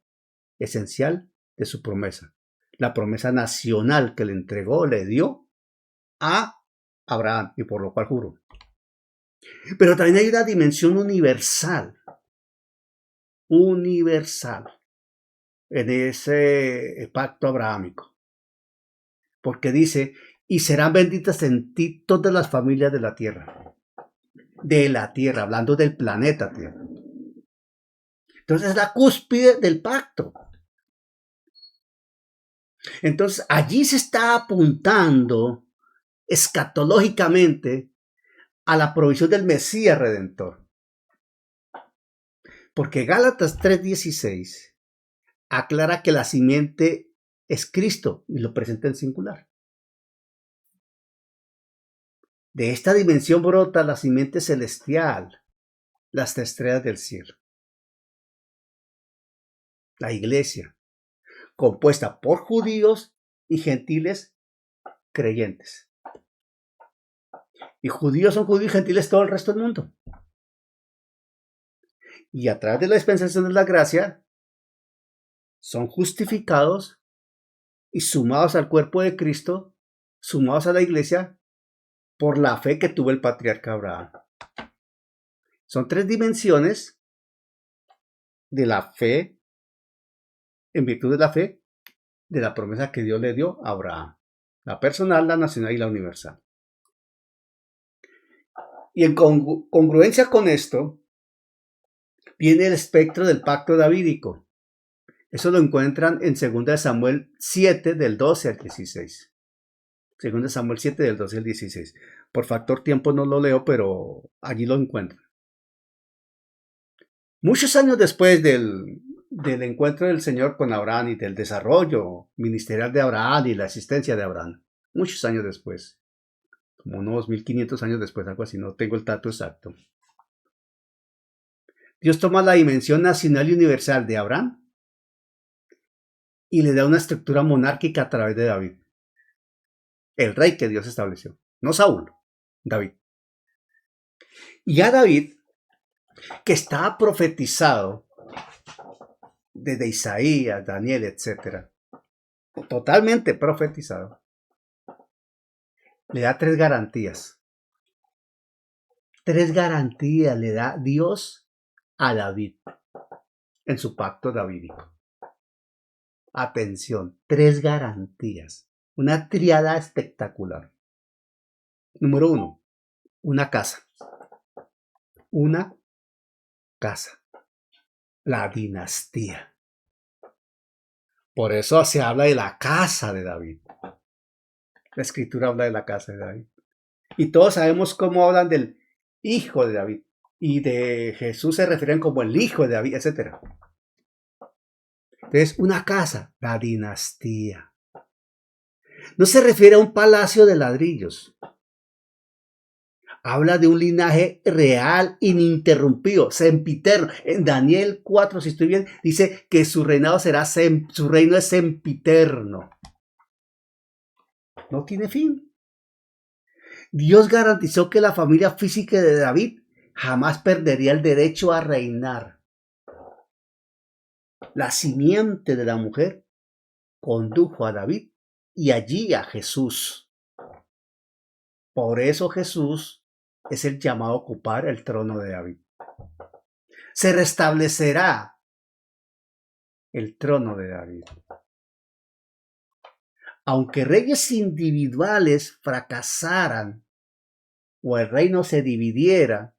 esencial de su promesa. La promesa nacional que le entregó, le dio a Abraham, y por lo cual juró. Pero también hay una dimensión universal en ese pacto abrahámico. Porque dice, y serán benditas en ti todas las familias de la tierra. De la tierra, hablando del planeta Tierra. Entonces es la cúspide del pacto. Entonces allí se está apuntando escatológicamente a la provisión del Mesías Redentor. Porque Gálatas 3:16 aclara que la simiente es Cristo y lo presenta en singular. De esta dimensión brota la simiente celestial, las estrellas del cielo. La iglesia, compuesta por judíos y gentiles creyentes. Y judíos son judíos y gentiles todo el resto del mundo. Y a través de la dispensación de la gracia, son justificados y sumados al cuerpo de Cristo, sumados a la iglesia, por la fe que tuvo el patriarca Abraham. Son tres dimensiones de la fe, en virtud de la fe, de la promesa que Dios le dio a Abraham. La personal, la nacional y la universal. Y en congruencia con esto, viene el espectro del pacto davídico. Eso lo encuentran en 2 Samuel 7, del 12 al 16. 2 Samuel 7, del 12 al 16. Por factor tiempo no lo leo, pero allí lo encuentran. Muchos años después del encuentro del Señor con Abraham y del desarrollo ministerial de Abraham y la existencia de Abraham, muchos años después, como unos 1500 años después, algo así, no tengo el dato exacto, Dios toma la dimensión nacional y universal de Abraham y le da una estructura monárquica a través de David, el rey que Dios estableció, no Saúl, David. Y a David, que estaba profetizado desde Isaías, Daniel, etc., totalmente profetizado, le da tres garantías. Tres garantías le da Dios a David en su pacto davídico. Atención, tres garantías. Una triada espectacular. Número 1, una casa. Una casa. La dinastía. Por eso se habla de la casa de David. La escritura habla de la casa de David. Y todos sabemos cómo hablan del hijo de David. Y de Jesús se refieren como el hijo de David, etc. Entonces, una casa, la dinastía. No se refiere a un palacio de ladrillos. Habla de un linaje real, ininterrumpido, sempiterno. En Daniel 4, si estoy bien, dice que su reinado su reino es sempiterno. No tiene fin. Dios garantizó que la familia física de David jamás perdería el derecho a reinar. La simiente de la mujer condujo a David y allí a Jesús. Por eso Jesús es el llamado a ocupar el trono de David. Se restablecerá el trono de David. Aunque reyes individuales fracasaran o el reino se dividiera,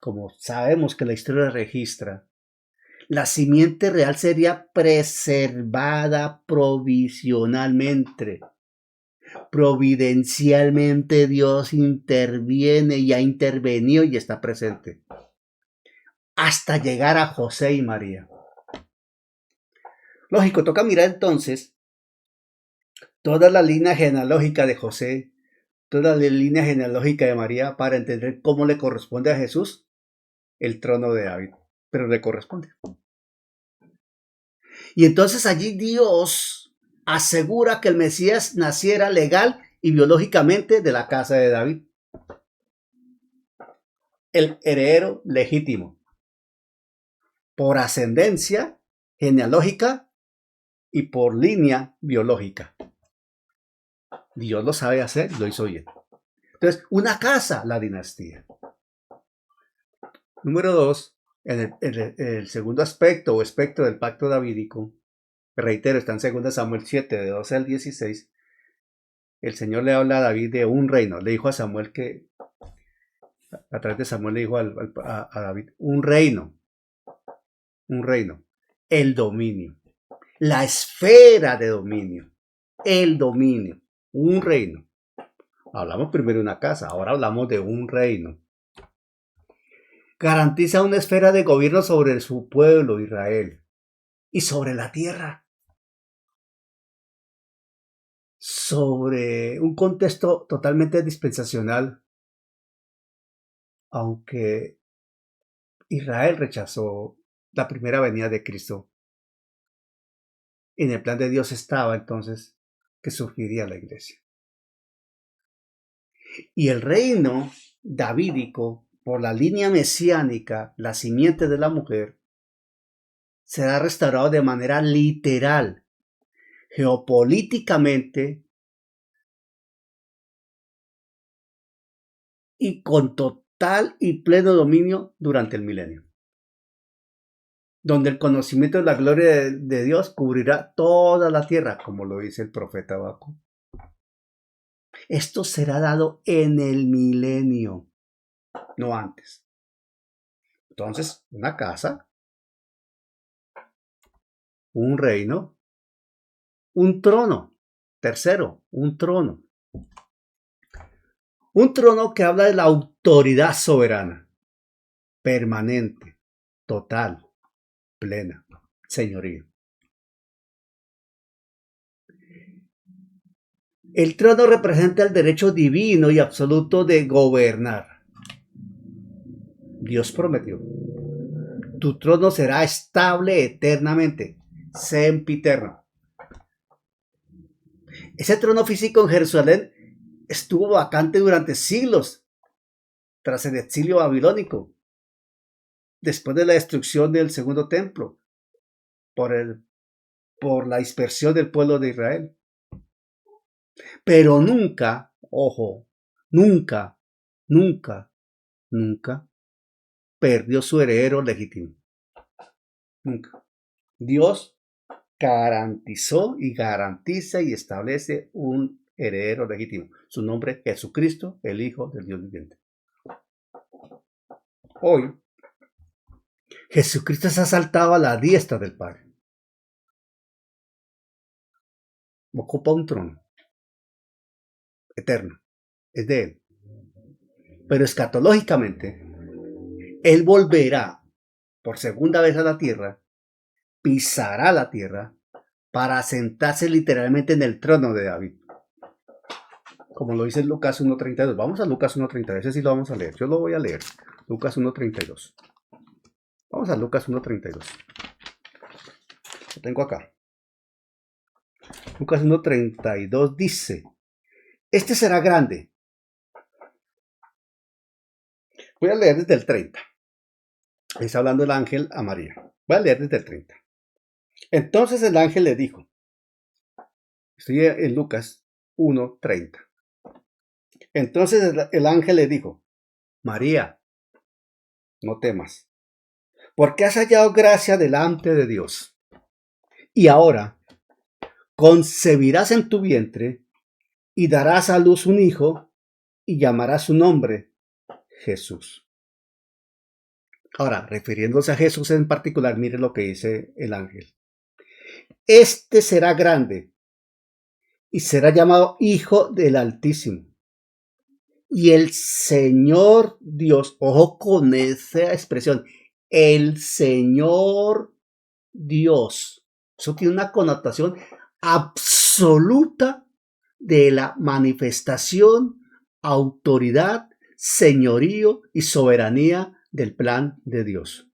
como sabemos que la historia registra, la simiente real sería preservada provisionalmente. Providencialmente Dios interviene y ha intervenido y está presente hasta llegar a José y María. Lógico, toca mirar entonces toda la línea genealógica de José, toda la línea genealógica de María para entender cómo le corresponde a Jesús el trono de David, pero le corresponde. Y entonces allí Dios asegura que el Mesías naciera legal y biológicamente de la casa de David. El heredero legítimo, por ascendencia genealógica y por línea biológica. Dios lo sabe hacer, lo hizo bien. Entonces, una casa, la dinastía. Número 2, en el segundo aspecto o espectro del pacto davídico, reitero, está en 2 Samuel 7, de 12 al 16, el Señor le habla a David de un reino. Le dijo a Samuel que, a través de Samuel le dijo a David, un reino, el dominio, la esfera de dominio, el dominio, un reino. Hablamos primero de una casa, ahora hablamos de un reino. Garantiza una esfera de gobierno sobre su pueblo Israel y sobre la tierra. Sobre un contexto totalmente dispensacional, aunque Israel rechazó la primera venida de Cristo, en el plan de Dios estaba entonces que surgiría la iglesia. Y el reino davídico, por la línea mesiánica, la simiente de la mujer, será restaurado de manera literal, geopolíticamente y con total y pleno dominio durante el milenio, donde el conocimiento de la gloria de Dios cubrirá toda la tierra, como lo dice el profeta Habacuc. Esto será dado en el milenio, no antes. Entonces, una casa, un reino, un trono. Tercero, un trono. Un trono que habla de la autoridad soberana, permanente, total, plena, señorío. El trono representa el derecho divino y absoluto de gobernar. Dios prometió: tu trono será estable eternamente, sempiterno. Ese trono físico en Jerusalén estuvo vacante durante siglos tras el exilio babilónico, después de la destrucción del segundo templo, por la dispersión del pueblo de Israel. Pero nunca, ojo, nunca perdió su heredero legítimo. Nunca. Dios garantizó y garantiza y establece un heredero legítimo. Su nombre es Jesucristo, el Hijo del Dios viviente. Hoy, Jesucristo se ha saltado a la diestra del Padre. Ocupa un trono eterno. Es de Él. Pero escatológicamente, Él volverá por segunda vez a la tierra, pisará la tierra para sentarse literalmente en el trono de David. como lo dice Lucas 1.32. Vamos a Lucas 1.32, ese sí lo vamos a leer. Yo lo voy a leer. Lucas 1.32. Vamos a Lucas 1.32. Lo tengo acá. Lucas 1.32 dice, este será grande. Voy a leer desde el 30. Está hablando el ángel a María. Voy a leer desde el 30. Entonces el ángel le dijo, estoy en Lucas 1.30. Entonces el ángel le dijo, María, no temas, porque has hallado gracia delante de Dios. Y ahora concebirás en tu vientre y darás a luz un hijo y llamarás su nombre Jesús. Ahora, refiriéndose a Jesús en particular, mire lo que dice el ángel. Este será grande y será llamado Hijo del Altísimo. Y el Señor Dios, ojo con esa expresión, el Señor Dios. Eso tiene una connotación absoluta de la manifestación, autoridad, señorío y soberanía del plan de Dios.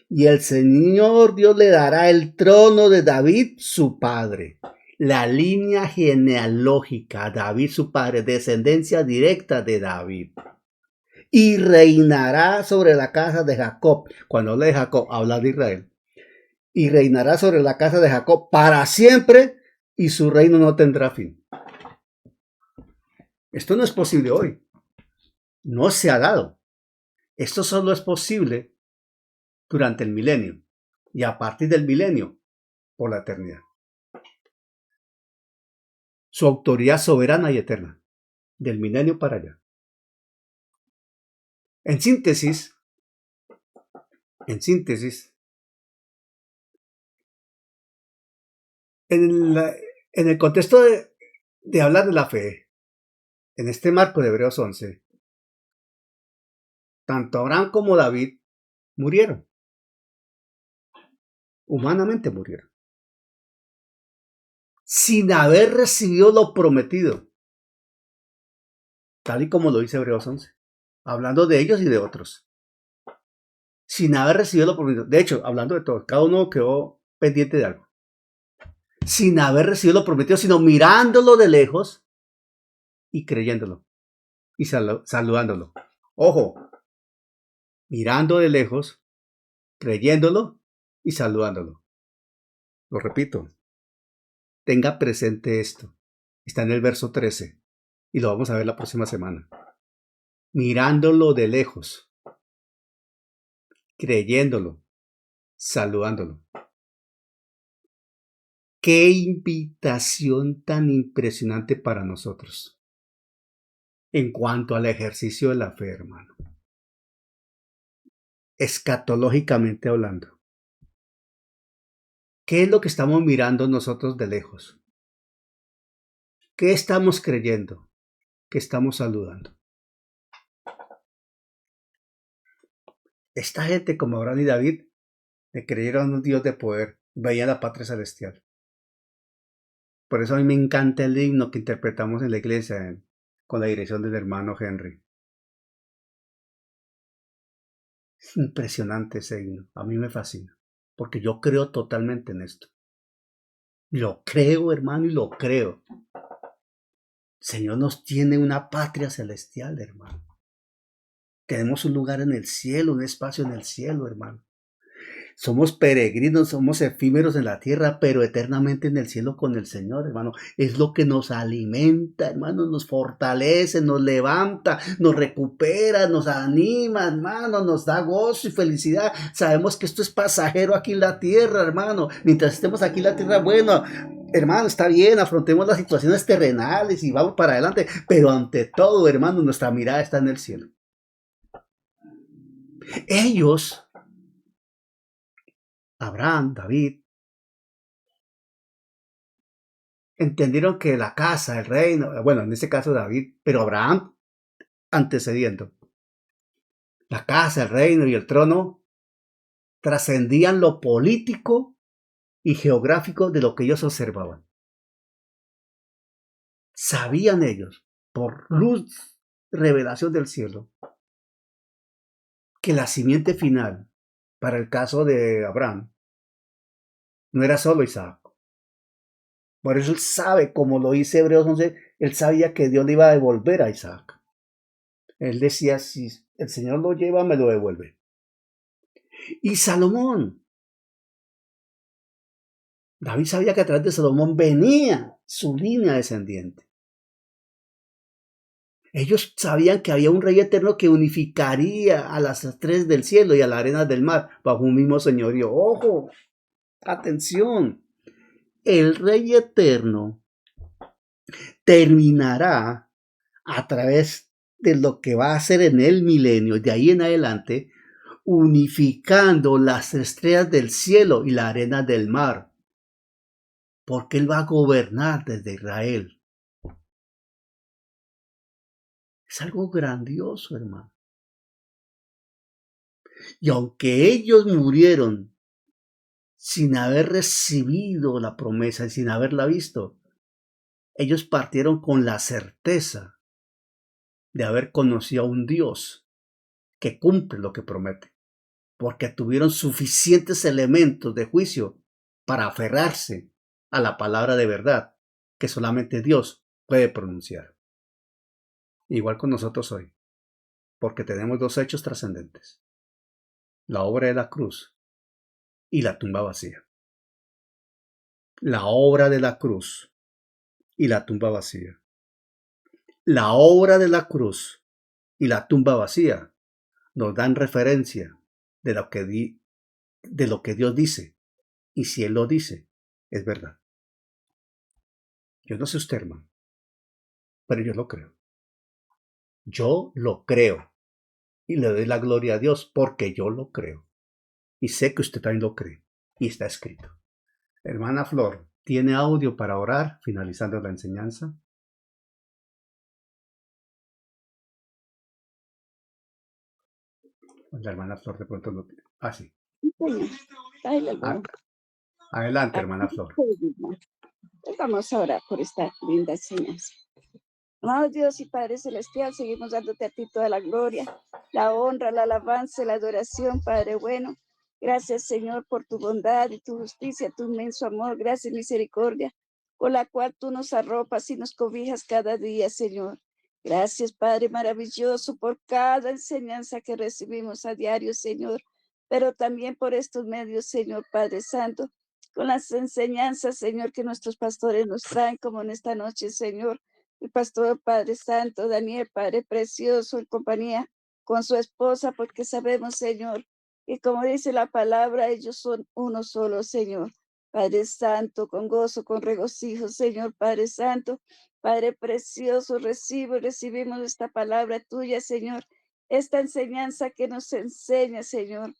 Y el Señor Dios le dará el trono de David, su padre. La línea genealógica, David, su padre, descendencia directa de David. Y reinará sobre la casa de Jacob. Cuando habla de Jacob, habla de Israel. Y reinará sobre la casa de Jacob para siempre, y su reino no tendrá fin. Esto no es posible hoy. No se ha dado. Esto solo es posible durante el milenio. Y a partir del milenio, por la eternidad. Su autoridad soberana y eterna. Del milenio para allá. En síntesis, en el contexto de hablar de la fe, en este marco de Hebreos 11, tanto Abraham como David murieron. Humanamente murieron. Sin haber recibido lo prometido. Tal y como lo dice Hebreos 11. Hablando de ellos y de otros. Sin haber recibido lo prometido. De hecho, hablando de todos, cada uno quedó pendiente de algo. Sin haber recibido lo prometido, sino mirándolo de lejos y creyéndolo. Y saludándolo. Ojo, mirando de lejos, creyéndolo y saludándolo. Lo repito. Tenga presente esto. Está en el verso 13. Y lo vamos a ver la próxima semana. Mirándolo de lejos. Creyéndolo. Saludándolo. Qué invitación tan impresionante para nosotros. En cuanto al ejercicio de la fe, hermano. Escatológicamente hablando. ¿Qué es lo que estamos mirando nosotros de lejos? ¿Qué estamos creyendo? ¿Qué estamos saludando? Esta gente como Abraham y David le creyeron a un Dios de poder, veían la patria celestial. Por eso a mí me encanta el himno que interpretamos en la iglesia con la dirección del hermano Henry. Es impresionante ese himno, a mí me fascina. Porque yo creo totalmente en esto. Lo creo, hermano, y lo creo. El Señor nos tiene una patria celestial, hermano. Tenemos un lugar en el cielo, un espacio en el cielo, hermano. Somos peregrinos, somos efímeros en la tierra, pero eternamente en el cielo con el Señor, hermano. Es lo que nos alimenta, hermano, nos fortalece, nos levanta, nos recupera, nos anima, hermano, nos da gozo y felicidad. Sabemos que esto es pasajero aquí en la tierra, hermano. Mientras estemos aquí en la tierra, bueno, hermano, está bien, afrontemos las situaciones terrenales y vamos para adelante, pero ante todo, hermano, nuestra mirada está en el cielo. Ellos, Abraham, David, entendieron que la casa, el reino, bueno, en este caso David, pero Abraham antecediendo, la casa, el reino y el trono trascendían lo político y geográfico de lo que ellos observaban. sabían ellos, por luz, revelación del cielo, que la simiente final, para el caso de Abraham, no era solo Isaac. Por eso él sabe, como lo dice Hebreos 11, él sabía que Dios le iba a devolver a Isaac. Él decía, si el Señor lo lleva, me lo devuelve. Y Salomón. David sabía que a través de Salomón venía su línea descendiente. Ellos sabían que había un rey eterno que unificaría a las estrellas del cielo y a las arenas del mar bajo un mismo señorío. ¡Ojo! ¡Atención! El rey eterno terminará a través de lo que va a hacer en el milenio, de ahí en adelante, unificando las estrellas del cielo y la arena del mar, porque él va a gobernar desde Israel. Es algo grandioso, hermano. Y aunque ellos murieron sin haber recibido la promesa y sin haberla visto, ellos partieron con la certeza de haber conocido a un Dios que cumple lo que promete, porque tuvieron suficientes elementos de juicio para aferrarse a la palabra de verdad que solamente Dios puede pronunciar. Igual con nosotros hoy, porque tenemos dos hechos trascendentes: la obra de la cruz y la tumba vacía. La obra de la cruz y la tumba vacía. La obra de la cruz y la tumba vacía nos dan referencia de lo que Dios dice, y si Él lo dice, es verdad. Yo no sé usted, hermano, pero yo lo creo. Yo lo creo y le doy la gloria a Dios porque yo lo creo y sé que usted también lo cree y está escrito. Hermana Flor, ¿tiene audio para orar finalizando la enseñanza? La hermana Flor de pronto no tiene. Ah, sí. Adelante, hermana Flor. Vamos a orar por esta linda enseñanza. Amado Dios y Padre Celestial, seguimos dándote a ti toda la gloria, la honra, la alabanza, la adoración, Padre bueno. Gracias, Señor, por tu bondad y tu justicia, tu inmenso amor. Gracias, misericordia, con la cual tú nos arropas y nos cobijas cada día, Señor. Gracias, Padre maravilloso, por cada enseñanza que recibimos a diario, Señor, pero también por estos medios, Señor Padre Santo, con las enseñanzas, Señor, que nuestros pastores nos traen, como en esta noche, Señor. El pastor Padre Santo, Daniel, Padre Precioso, en compañía con su esposa, porque sabemos, Señor, que como dice la palabra, ellos son uno solo, Señor. Padre Santo, con gozo, con regocijo, Señor, Padre Santo, Padre Precioso, recibimos esta palabra tuya, Señor, esta enseñanza que nos enseña, Señor,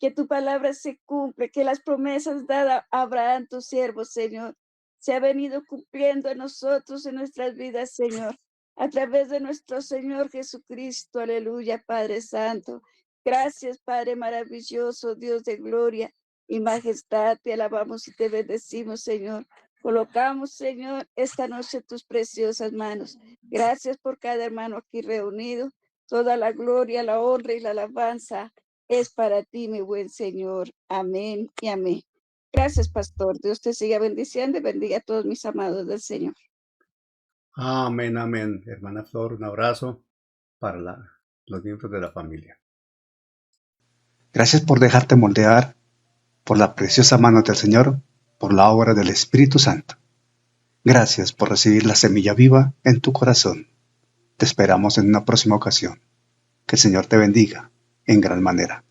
que tu palabra se cumple, que las promesas dadas a Abraham, tu siervo, Señor, se ha venido cumpliendo en nosotros, en nuestras vidas, Señor, a través de nuestro Señor Jesucristo. Aleluya, Padre Santo. Gracias, Padre maravilloso, Dios de gloria y majestad. Te alabamos y te bendecimos, Señor. Colocamos, Señor, esta noche tus preciosas manos. Gracias por cada hermano aquí reunido. Toda la gloria, la honra y la alabanza es para ti, mi buen Señor. Amén y amén. Gracias, pastor. Dios te siga bendiciendo y bendiga a todos mis amados del Señor. Amén, amén. Hermana Flor, un abrazo para los miembros de la familia. Gracias por dejarte moldear por la preciosa mano del Señor, por la obra del Espíritu Santo. Gracias por recibir la semilla viva en tu corazón. Te esperamos en una próxima ocasión. Que el Señor te bendiga en gran manera.